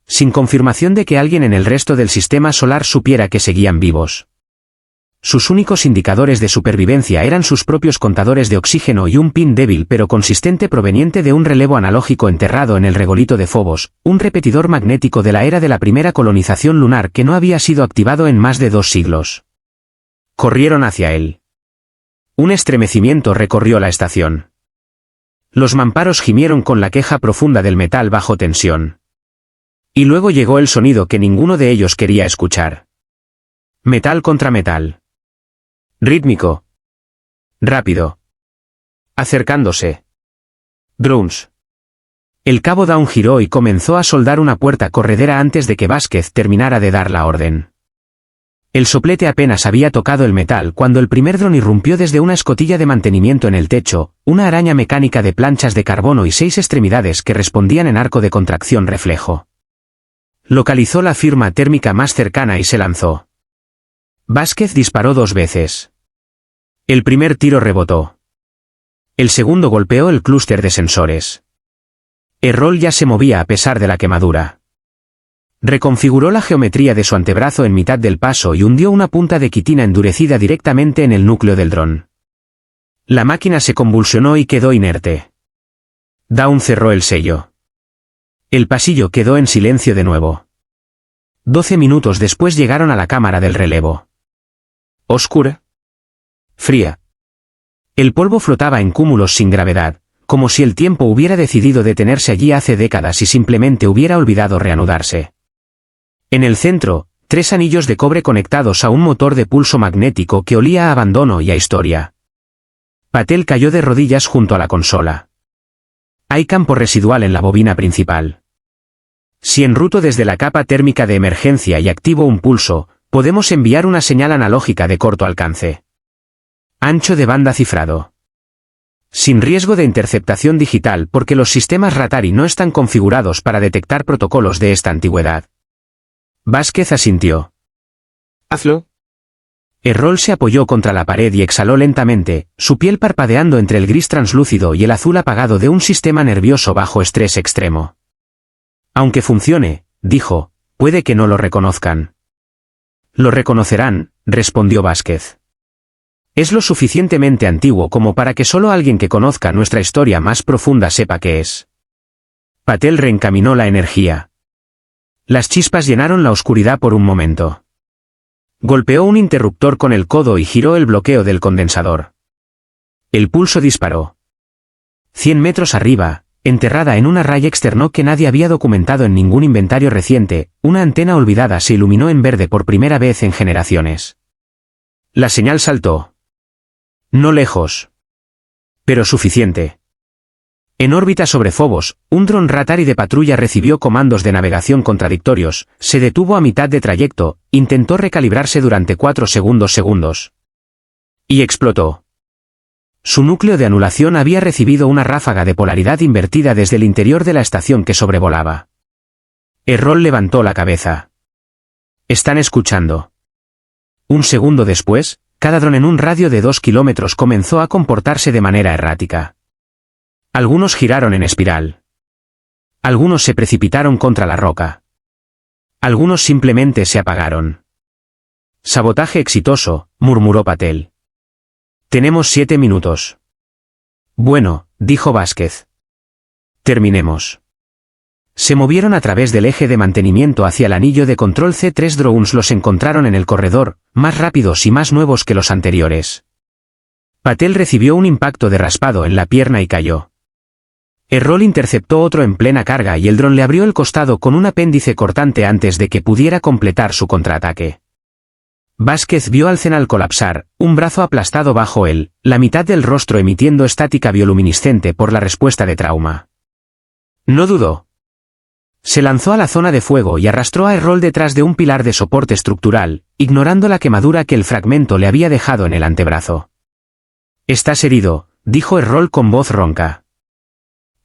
Sin confirmación de que alguien en el resto del sistema solar supiera que seguían vivos. Sus únicos indicadores de supervivencia eran sus propios contadores de oxígeno y un pin débil pero consistente proveniente de un relevo analógico enterrado en el regolito de Phobos, un repetidor magnético de la era de la primera colonización lunar que no había sido activado en más de 2 siglos. Corrieron hacia él. Un estremecimiento recorrió la estación. Los mamparos gimieron con la queja profunda del metal bajo tensión. Y luego llegó el sonido que ninguno de ellos quería escuchar. Metal contra metal. Rítmico. Rápido. Acercándose. Drones. El cabo Down giró y comenzó a soldar una puerta corredera antes de que Vázquez terminara de dar la orden. El soplete apenas había tocado el metal cuando el primer dron irrumpió desde una escotilla de mantenimiento en el techo, una araña mecánica de planchas de carbono y 6 extremidades que respondían en arco de contracción reflejo. Localizó la firma térmica más cercana y se lanzó. Vázquez disparó 2 veces. El primer tiro rebotó. El segundo golpeó el clúster de sensores. Errol ya se movía a pesar de la quemadura. Reconfiguró la geometría de su antebrazo en mitad del paso y hundió una punta de quitina endurecida directamente en el núcleo del dron. La máquina se convulsionó y quedó inerte. Down cerró el sello. El pasillo quedó en silencio de nuevo. 12 minutos después llegaron a la cámara del relevo. Oscura. Fría. El polvo flotaba en cúmulos sin gravedad, como si el tiempo hubiera decidido detenerse allí hace décadas y simplemente hubiera olvidado reanudarse. En el centro, 3 anillos de cobre conectados a un motor de pulso magnético que olía a abandono y a historia. Patel cayó de rodillas junto a la consola. Hay campo residual en la bobina principal. Si enruto desde la capa térmica de emergencia y activo un pulso, podemos enviar una señal analógica de corto alcance. Ancho de banda cifrado. Sin riesgo de interceptación digital porque los sistemas Ratari no están configurados para detectar protocolos de esta antigüedad. Vázquez asintió. Hazlo. Errol se apoyó contra la pared y exhaló lentamente, su piel parpadeando entre el gris translúcido y el azul apagado de un sistema nervioso bajo estrés extremo. Aunque funcione, dijo, puede que no lo reconozcan. Lo reconocerán, respondió Vázquez. Es lo suficientemente antiguo como para que solo alguien que conozca nuestra historia más profunda sepa qué es. Patel reencaminó la energía. Las chispas llenaron la oscuridad por un momento. Golpeó un interruptor con el codo y giró el bloqueo del condensador. El pulso disparó. 100 metros arriba, enterrada en una raya externo que nadie había documentado en ningún inventario reciente, una antena olvidada se iluminó en verde por primera vez en generaciones. La señal saltó. No lejos. Pero suficiente. En órbita sobre Phobos, un dron Ratari de patrulla recibió comandos de navegación contradictorios, se detuvo a mitad de trayecto, intentó recalibrarse durante 4 segundos. Y explotó. Su núcleo de anulación había recibido una ráfaga de polaridad invertida desde el interior de la estación que sobrevolaba. Errol levantó la cabeza. Están escuchando. Un segundo después, cada dron en un radio de 2 kilómetros comenzó a comportarse de manera errática. Algunos giraron en espiral. Algunos se precipitaron contra la roca. Algunos simplemente se apagaron. Sabotaje exitoso, murmuró Patel. Tenemos 7 minutos. Bueno, dijo Vázquez. Terminemos. Se movieron a través del eje de mantenimiento hacia el anillo de control C3 drones los encontraron en el corredor, más rápidos y más nuevos que los anteriores. Patel recibió un impacto de raspado en la pierna y cayó. Errol interceptó otro en plena carga y el dron le abrió el costado con un apéndice cortante antes de que pudiera completar su contraataque. Vázquez vio al Cenal colapsar, un brazo aplastado bajo él, la mitad del rostro emitiendo estática bioluminiscente por la respuesta de trauma. No dudó. Se lanzó a la zona de fuego y arrastró a Errol detrás de un pilar de soporte estructural, ignorando la quemadura que el fragmento le había dejado en el antebrazo. «Estás herido», dijo Errol con voz ronca.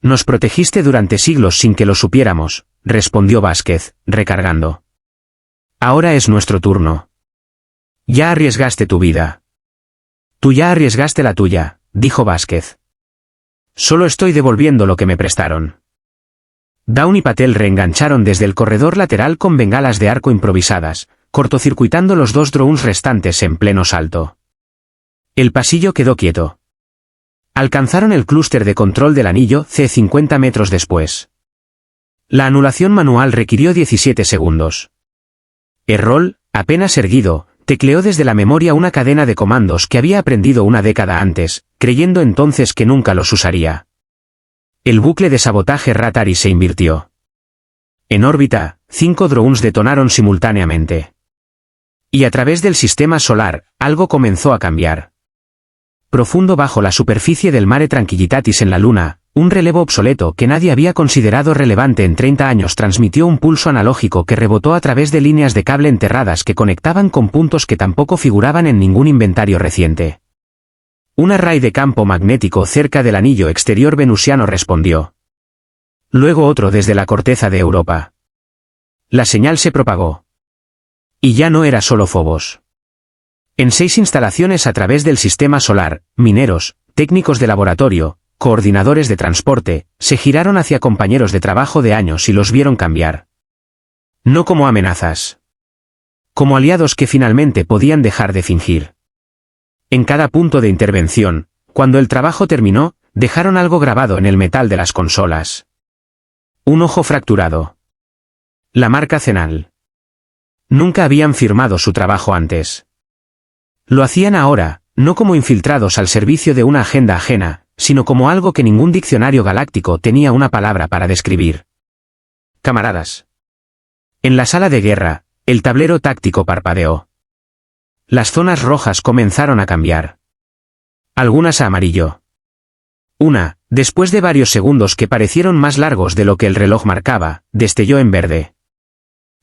«Nos protegiste durante siglos sin que lo supiéramos», respondió Vázquez, recargando. «Ahora es nuestro turno». «Ya arriesgaste tu vida». «Tú ya arriesgaste la tuya», dijo Vázquez. «Solo estoy devolviendo lo que me prestaron». Down y Patel reengancharon desde el corredor lateral con bengalas de arco improvisadas, cortocircuitando los 2 drones restantes en pleno salto. El pasillo quedó quieto. Alcanzaron el clúster de control del anillo C 50 metros después. La anulación manual requirió 17 segundos. Errol, apenas erguido, tecleó desde la memoria una cadena de comandos que había aprendido una década antes, creyendo entonces que nunca los usaría. El bucle de sabotaje Ratari se invirtió. En órbita, 5 drones detonaron simultáneamente. Y a través del sistema solar, algo comenzó a cambiar. Profundo bajo la superficie del Mare Tranquillitatis en la Luna, un relevo obsoleto que nadie había considerado relevante en 30 años transmitió un pulso analógico que rebotó a través de líneas de cable enterradas que conectaban con puntos que tampoco figuraban en ningún inventario reciente. Un array de campo magnético cerca del anillo exterior venusiano respondió. Luego otro desde la corteza de Europa. La señal se propagó. Y ya no era solo Phobos. En 6 instalaciones a través del sistema solar, mineros, técnicos de laboratorio, coordinadores de transporte, se giraron hacia compañeros de trabajo de años y los vieron cambiar. No como amenazas. Como aliados que finalmente podían dejar de fingir. En cada punto de intervención, cuando el trabajo terminó, dejaron algo grabado en el metal de las consolas. Un ojo fracturado. La marca Cenal. Nunca habían firmado su trabajo antes. Lo hacían ahora, no como infiltrados al servicio de una agenda ajena, sino como algo que ningún diccionario galáctico tenía una palabra para describir. Camaradas. En la sala de guerra, el tablero táctico parpadeó. Las zonas rojas comenzaron a cambiar. Algunas a amarillo. Una, después de varios segundos que parecieron más largos de lo que el reloj marcaba, destelló en verde.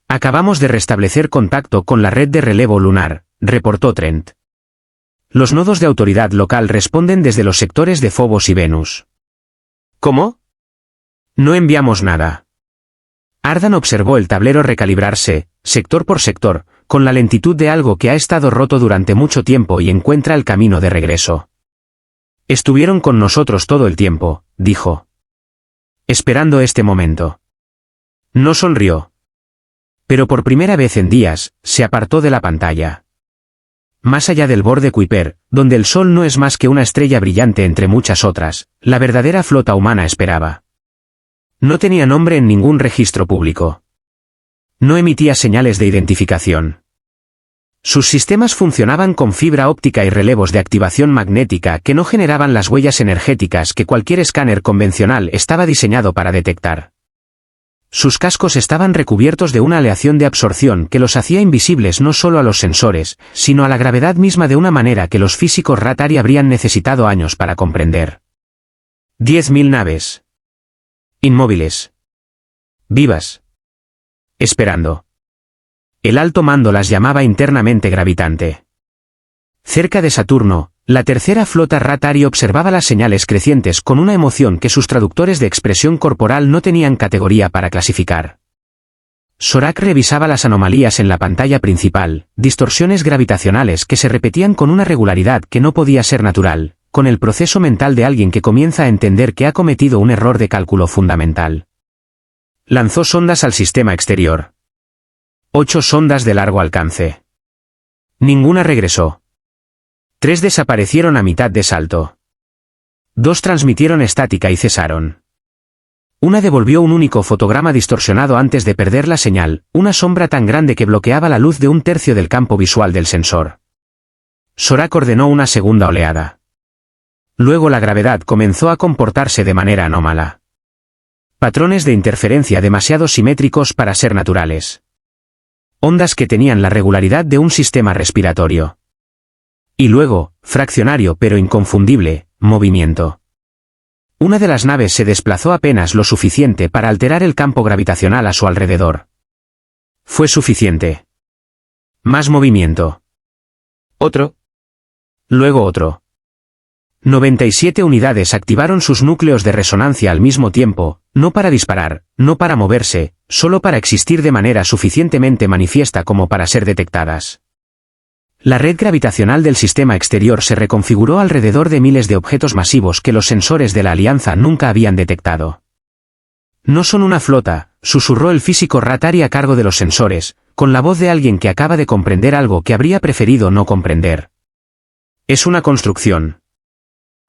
Acabamos de restablecer contacto con la red de relevo lunar, reportó Trent. Los nodos de autoridad local responden desde los sectores de Phobos y Venus. ¿Cómo? No enviamos nada. Ardan observó el tablero recalibrarse, sector por sector, con la lentitud de algo que ha estado roto durante mucho tiempo y encuentra el camino de regreso. Estuvieron con nosotros todo el tiempo, dijo. Esperando este momento. No sonrió. Pero por primera vez en días, se apartó de la pantalla. Más allá del borde Kuiper, donde el sol no es más que una estrella brillante entre muchas otras, la verdadera flota humana esperaba. No tenía nombre en ningún registro público. No emitía señales de identificación. Sus sistemas funcionaban con fibra óptica y relevos de activación magnética que no generaban las huellas energéticas que cualquier escáner convencional estaba diseñado para detectar. Sus cascos estaban recubiertos de una aleación de absorción que los hacía invisibles no solo a los sensores, sino a la gravedad misma de una manera que los físicos Ratari habrían necesitado años para comprender. 10.000 naves. Inmóviles. Vivas. Esperando. El alto mando las llamaba internamente gravitante. Cerca de Saturno, la tercera flota Ratari observaba las señales crecientes con una emoción que sus traductores de expresión corporal no tenían categoría para clasificar. Sorak revisaba las anomalías en la pantalla principal, distorsiones gravitacionales que se repetían con una regularidad que no podía ser natural, con el proceso mental de alguien que comienza a entender que ha cometido un error de cálculo fundamental. Lanzó sondas al sistema exterior. 8 sondas de largo alcance. Ninguna regresó. 3 desaparecieron a mitad de salto. 2 transmitieron estática y cesaron. Una devolvió un único fotograma distorsionado antes de perder la señal, una sombra tan grande que bloqueaba la luz de un tercio del campo visual del sensor. Sorak ordenó una segunda oleada. Luego la gravedad comenzó a comportarse de manera anómala. Patrones de interferencia demasiado simétricos para ser naturales. Ondas que tenían la regularidad de un sistema respiratorio. Y luego, fraccionario pero inconfundible, movimiento. Una de las naves se desplazó apenas lo suficiente para alterar el campo gravitacional a su alrededor. Fue suficiente. Más movimiento. Otro. Luego otro. 97 unidades activaron sus núcleos de resonancia al mismo tiempo, no para disparar, no para moverse, solo para existir de manera suficientemente manifiesta como para ser detectadas. La red gravitacional del sistema exterior se reconfiguró alrededor de miles de objetos masivos que los sensores de la Alianza nunca habían detectado. No son una flota, susurró el físico Ratari a cargo de los sensores, con la voz de alguien que acaba de comprender algo que habría preferido no comprender. Es una construcción.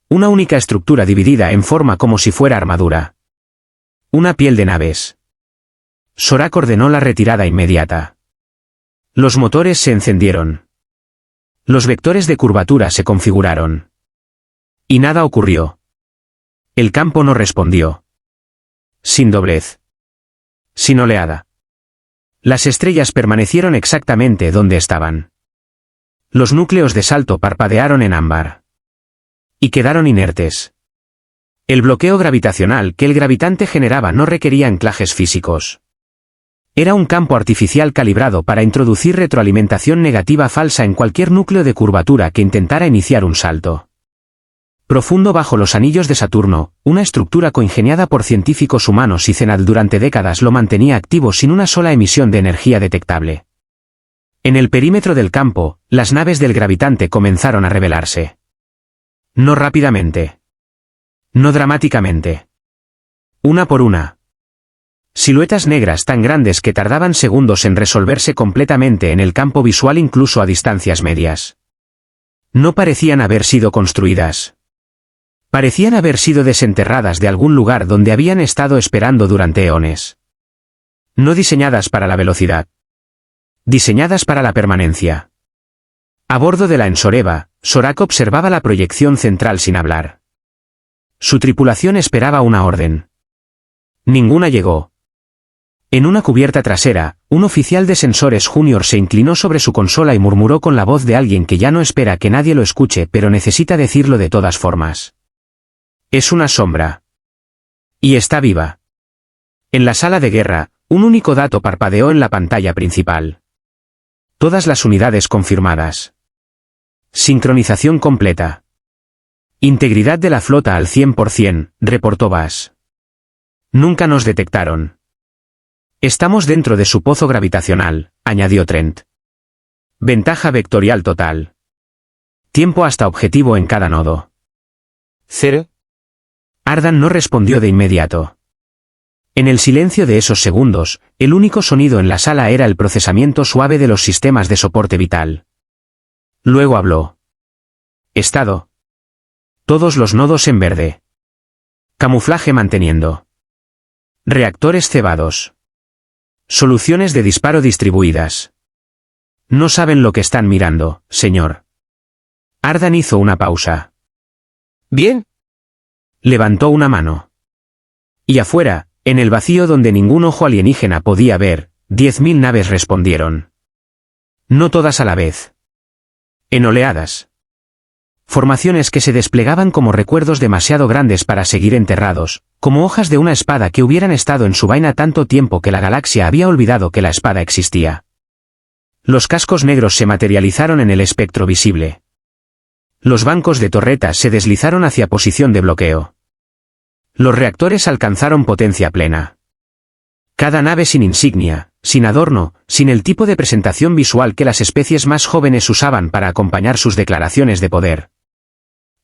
Una única estructura dividida en forma como si fuera armadura. Una piel de naves. Sorak ordenó la retirada inmediata. Los motores se encendieron. Los vectores de curvatura se configuraron. Y nada ocurrió. El campo no respondió. Sin doblez. Sin oleada. Las estrellas permanecieron exactamente donde estaban. Los núcleos de salto parpadearon en ámbar. Y quedaron inertes. El bloqueo gravitacional que el gravitante generaba no requería anclajes físicos. Era un campo artificial calibrado para introducir retroalimentación negativa falsa en cualquier núcleo de curvatura que intentara iniciar un salto. Profundo bajo los anillos de Saturno, una estructura coingeniada por científicos humanos y Cenad durante décadas lo mantenía activo sin una sola emisión de energía detectable. En el perímetro del campo, las naves del gravitante comenzaron a revelarse. No rápidamente. No dramáticamente. Una por una. Siluetas negras tan grandes que tardaban segundos en resolverse completamente en el campo visual incluso a distancias medias. No parecían haber sido construidas. Parecían haber sido desenterradas de algún lugar donde habían estado esperando durante eones. No diseñadas para la velocidad. Diseñadas para la permanencia. A bordo de la Ensoreva, Sorak observaba la proyección central sin hablar. Su tripulación esperaba una orden. Ninguna llegó. En una cubierta trasera, un oficial de sensores junior se inclinó sobre su consola y murmuró con la voz de alguien que ya no espera que nadie lo escuche pero necesita decirlo de todas formas. Es una sombra. Y está viva. En la sala de guerra, un único dato parpadeó en la pantalla principal. Todas las unidades confirmadas. Sincronización completa. Integridad de la flota al 100%, reportó Bass. Nunca nos detectaron. Estamos dentro de su pozo gravitacional, añadió Trent. Ventaja vectorial total. Tiempo hasta objetivo en cada nodo. 0. Ardan no respondió de inmediato. En el silencio de esos segundos, el único sonido en la sala era el procesamiento suave de los sistemas de soporte vital. Luego habló. Estado. Todos los nodos en verde. Camuflaje manteniendo. Reactores cebados. Soluciones de disparo distribuidas. No saben lo que están mirando, señor. Ardan hizo una pausa. Bien. Levantó una mano. Y afuera, en el vacío donde ningún ojo alienígena podía ver, 10.000 naves respondieron. No todas a la vez. En oleadas. Formaciones que se desplegaban como recuerdos demasiado grandes para seguir enterrados, como hojas de una espada que hubieran estado en su vaina tanto tiempo que la galaxia había olvidado que la espada existía. Los cascos negros se materializaron en el espectro visible. Los bancos de torretas se deslizaron hacia posición de bloqueo. Los reactores alcanzaron potencia plena. Cada nave sin insignia, sin adorno, sin el tipo de presentación visual que las especies más jóvenes usaban para acompañar sus declaraciones de poder.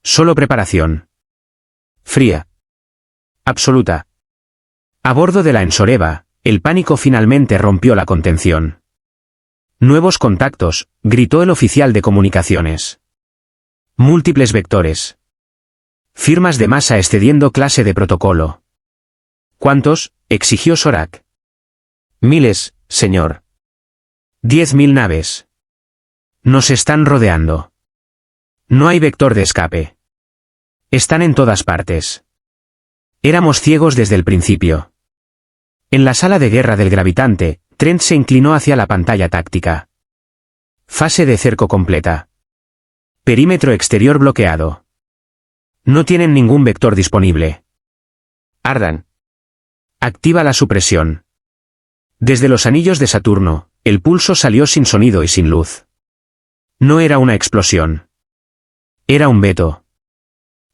Solo preparación. Fría. Absoluta. A bordo de la Ensoreva, el pánico finalmente rompió la contención. Nuevos contactos, gritó el oficial de comunicaciones. Múltiples vectores. Firmas de masa excediendo clase de protocolo. ¿Cuántos?, exigió Sorak. Miles, señor. 10.000 naves. Nos están rodeando. No hay vector de escape. Están en todas partes. Éramos ciegos desde el principio. En la sala de guerra del gravitante, Trent se inclinó hacia la pantalla táctica. Fase de cerco completa. Perímetro exterior bloqueado. No tienen ningún vector disponible. Ardan. Activa la supresión. Desde los anillos de Saturno, el pulso salió sin sonido y sin luz. No era una explosión. Era un veto.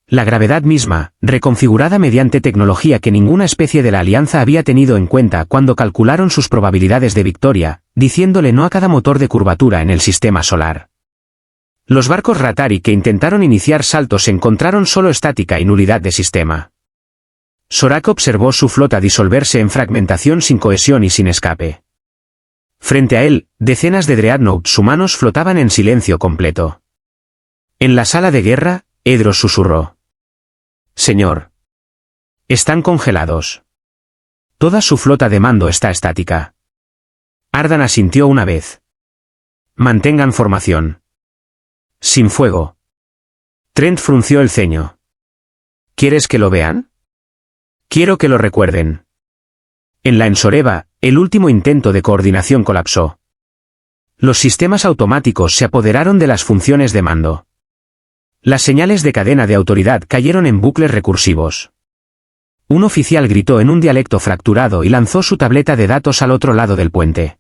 La gravedad misma, reconfigurada mediante tecnología que ninguna especie de la Alianza había tenido en cuenta cuando calcularon sus probabilidades de victoria, diciéndole no a cada motor de curvatura en el sistema solar. Los barcos Ratari que intentaron iniciar saltos encontraron solo estática y nulidad de sistema. Sorak observó su flota disolverse en fragmentación sin cohesión y sin escape. Frente a él, decenas de dreadnoughts humanos flotaban en silencio completo. En la sala de guerra, Edros susurró. Señor. Están congelados. Toda su flota de mando está estática. Ardan asintió una vez. Mantengan formación. Sin fuego. Trent frunció el ceño. ¿Quieres que lo vean? Quiero que lo recuerden. En la Ensoreva, el último intento de coordinación colapsó. Los sistemas automáticos se apoderaron de las funciones de mando. Las señales de cadena de autoridad cayeron en bucles recursivos. Un oficial gritó en un dialecto fracturado y lanzó su tableta de datos al otro lado del puente.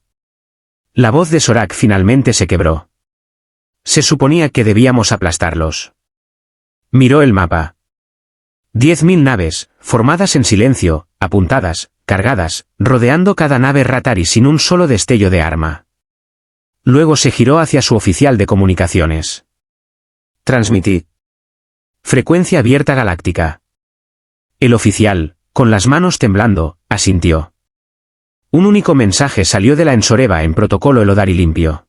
La voz de Sorak finalmente se quebró. Se suponía que debíamos aplastarlos. Miró el mapa. 10.000 naves, formadas en silencio, apuntadas, cargadas, rodeando cada nave Ratari sin un solo destello de arma. Luego se giró hacia su oficial de comunicaciones. Transmitid. Frecuencia abierta galáctica. El oficial, con las manos temblando, asintió. Un único mensaje salió de la Ensoreva en protocolo Elodari limpio.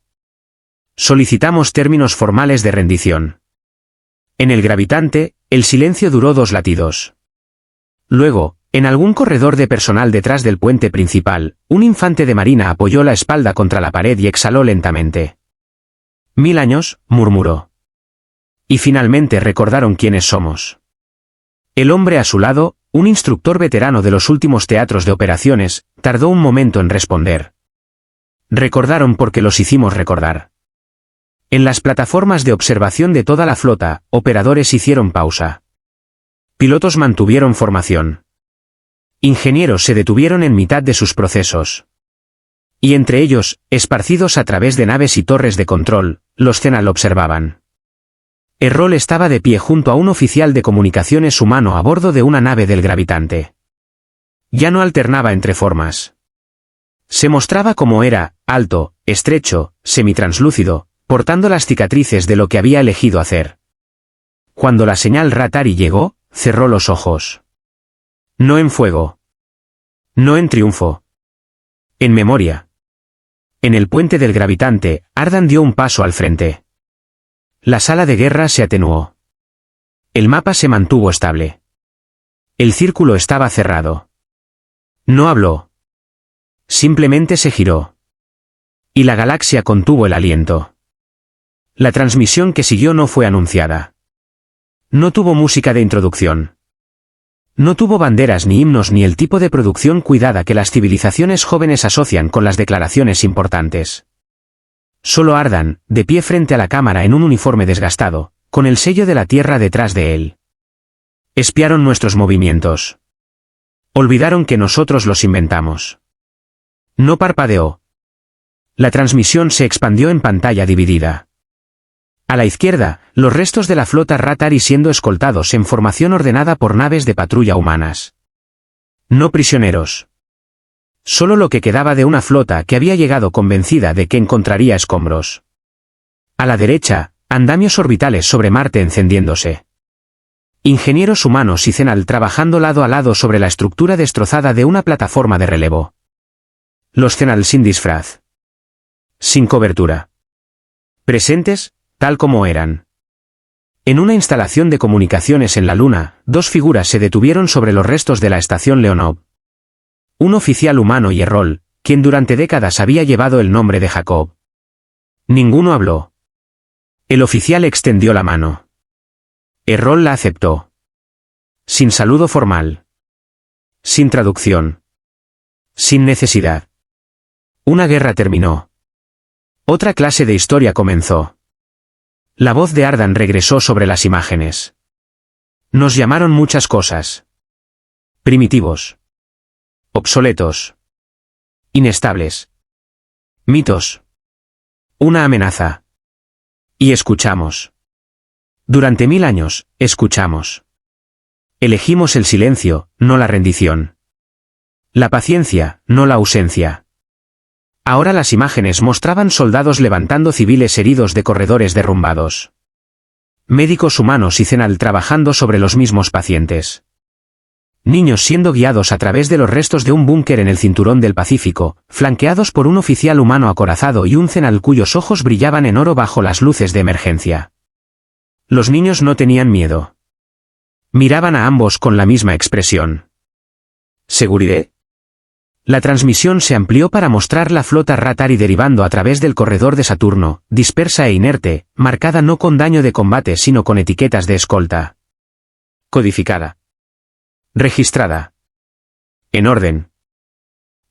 Solicitamos términos formales de rendición. En el gravitante, el silencio duró 2 latidos. Luego, en algún corredor de personal detrás del puente principal, un infante de marina apoyó la espalda contra la pared y exhaló lentamente. 1000 años, murmuró. Y finalmente recordaron quiénes somos. El hombre a su lado, un instructor veterano de los últimos teatros de operaciones, tardó un momento en responder. Recordaron porque los hicimos recordar. En las plataformas de observación de toda la flota, operadores hicieron pausa. Pilotos mantuvieron formación. Ingenieros se detuvieron en mitad de sus procesos. Y entre ellos, esparcidos a través de naves y torres de control, los Cenal observaban. Errol estaba de pie junto a un oficial de comunicaciones humano a bordo de una nave del gravitante. Ya no alternaba entre formas. Se mostraba como era, alto, estrecho, semitranslúcido, portando las cicatrices de lo que había elegido hacer. Cuando la señal Ratari llegó, cerró los ojos. No en fuego. No en triunfo. En memoria. En el puente del gravitante, Ardan dio un paso al frente. La sala de guerra se atenuó. El mapa se mantuvo estable. El círculo estaba cerrado. No habló. Simplemente se giró. Y la galaxia contuvo el aliento. La transmisión que siguió no fue anunciada. No tuvo música de introducción. No tuvo banderas ni himnos ni el tipo de producción cuidada que las civilizaciones jóvenes asocian con las declaraciones importantes. Solo Ardan, de pie frente a la cámara en un uniforme desgastado, con el sello de la Tierra detrás de él. Espiaron nuestros movimientos. Olvidaron que nosotros los inventamos. No parpadeó. La transmisión se expandió en pantalla dividida. A la izquierda, los restos de la flota Ratari siendo escoltados en formación ordenada por naves de patrulla humanas. No prisioneros. Solo lo que quedaba de una flota que había llegado convencida de que encontraría escombros. A la derecha, andamios orbitales sobre Marte encendiéndose. Ingenieros humanos y Cenal trabajando lado a lado sobre la estructura destrozada de una plataforma de relevo. Los Cenal sin disfraz. Sin cobertura. Presentes, tal como eran. En una instalación de comunicaciones en la Luna, dos figuras se detuvieron sobre los restos de la estación Leonov. Un oficial humano y Errol, quien durante décadas había llevado el nombre de Jacob. Ninguno habló. El oficial extendió la mano. Errol la aceptó. Sin saludo formal. Sin traducción. Sin necesidad. Una guerra terminó. Otra clase de historia comenzó. La voz de Ardan regresó sobre las imágenes. Nos llamaron muchas cosas. Primitivos. Obsoletos. Inestables. Mitos. Una amenaza. Y escuchamos. Durante 1000 años, escuchamos. Elegimos el silencio, no la rendición. La paciencia, no la ausencia. Ahora las imágenes mostraban soldados levantando civiles heridos de corredores derrumbados. Médicos humanos y Cenal trabajando sobre los mismos pacientes. Niños siendo guiados a través de los restos de un búnker en el cinturón del Pacífico, flanqueados por un oficial humano acorazado y un Cenal cuyos ojos brillaban en oro bajo las luces de emergencia. Los niños no tenían miedo. Miraban a ambos con la misma expresión. ¿Seguridad? La transmisión se amplió para mostrar la flota Ratari derivando a través del corredor de Saturno, dispersa e inerte, marcada no con daño de combate sino con etiquetas de escolta. Codificada. Registrada. En orden.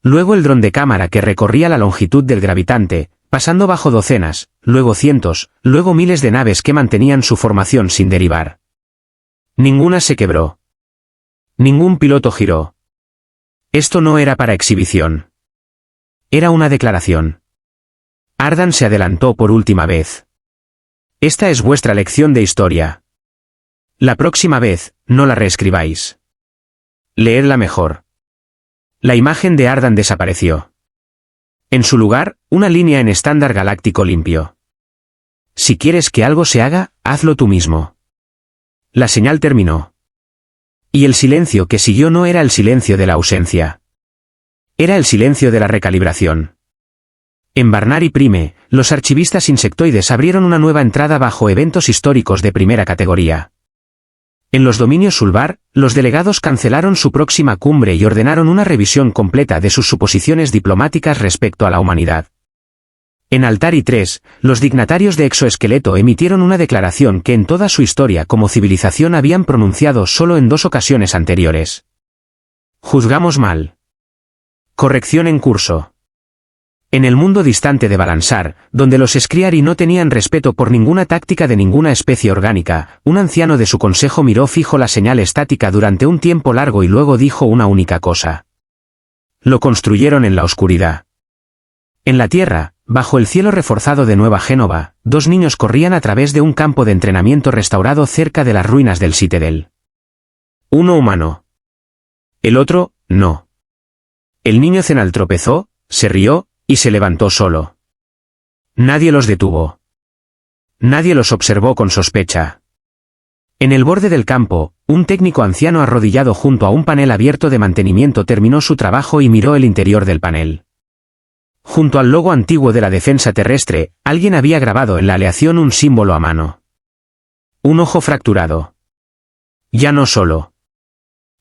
Luego el dron de cámara que recorría la longitud del gravitante, pasando bajo docenas, luego cientos, luego miles de naves que mantenían su formación sin derivar. Ninguna se quebró. Ningún piloto giró. Esto no era para exhibición. Era una declaración. Ardan se adelantó por última vez. Esta es vuestra lección de historia. La próxima vez, no la reescribáis. Leedla mejor. La imagen de Ardan desapareció. En su lugar, una línea en estándar galáctico limpio. Si quieres que algo se haga, hazlo tú mismo. La señal terminó. Y el silencio que siguió no era el silencio de la ausencia. Era el silencio de la recalibración. En Barnard Prime, los archivistas insectoides abrieron una nueva entrada bajo eventos históricos de primera categoría. En los dominios Sulvar, los delegados cancelaron su próxima cumbre y ordenaron una revisión completa de sus suposiciones diplomáticas respecto a la humanidad. En Altari 3, los dignatarios de Exoesqueleto emitieron una declaración que en toda su historia como civilización habían pronunciado solo en 2 ocasiones anteriores. Juzgamos mal. Corrección en curso. En el mundo distante de Balansar, donde los Skriari no tenían respeto por ninguna táctica de ninguna especie orgánica, un anciano de su consejo miró fijo la señal estática durante un tiempo largo y luego dijo una única cosa. Lo construyeron en la oscuridad. En la Tierra, Bajo el cielo reforzado de Nueva Génova, dos niños corrían a través de un campo de entrenamiento restaurado cerca de las ruinas del Citadel. Uno humano. El otro, no. El niño Zenal tropezó, se rió, y se levantó solo. Nadie los detuvo. Nadie los observó con sospecha. En el borde del campo, un técnico anciano arrodillado junto a un panel abierto de mantenimiento terminó su trabajo y miró el interior del panel. Junto al logo antiguo de la defensa terrestre, alguien había grabado en la aleación un símbolo a mano. Un ojo fracturado. Ya no solo.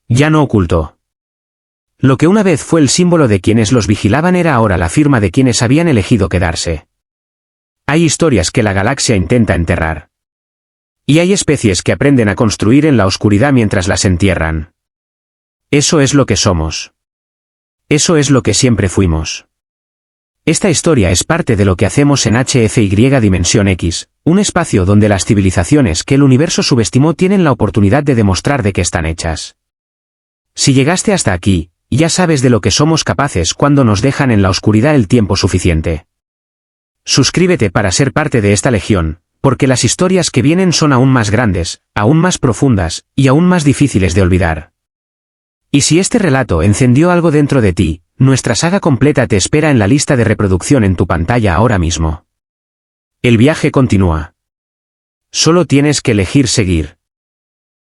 Ya no oculto. Lo que una vez fue el símbolo de quienes los vigilaban era ahora la firma de quienes habían elegido quedarse. Hay historias que la galaxia intenta enterrar. Y hay especies que aprenden a construir en la oscuridad mientras las entierran. Eso es lo que somos. Eso es lo que siempre fuimos. Esta historia es parte de lo que hacemos en HFY Dimensión X, un espacio donde las civilizaciones que el universo subestimó tienen la oportunidad de demostrar de qué están hechas. Si llegaste hasta aquí, ya sabes de lo que somos capaces cuando nos dejan en la oscuridad el tiempo suficiente. Suscríbete para ser parte de esta legión, porque las historias que vienen son aún más grandes, aún más profundas, y aún más difíciles de olvidar. Y si este relato encendió algo dentro de ti, nuestra saga completa te espera en la lista de reproducción en tu pantalla ahora mismo. El viaje continúa. Solo tienes que elegir seguir.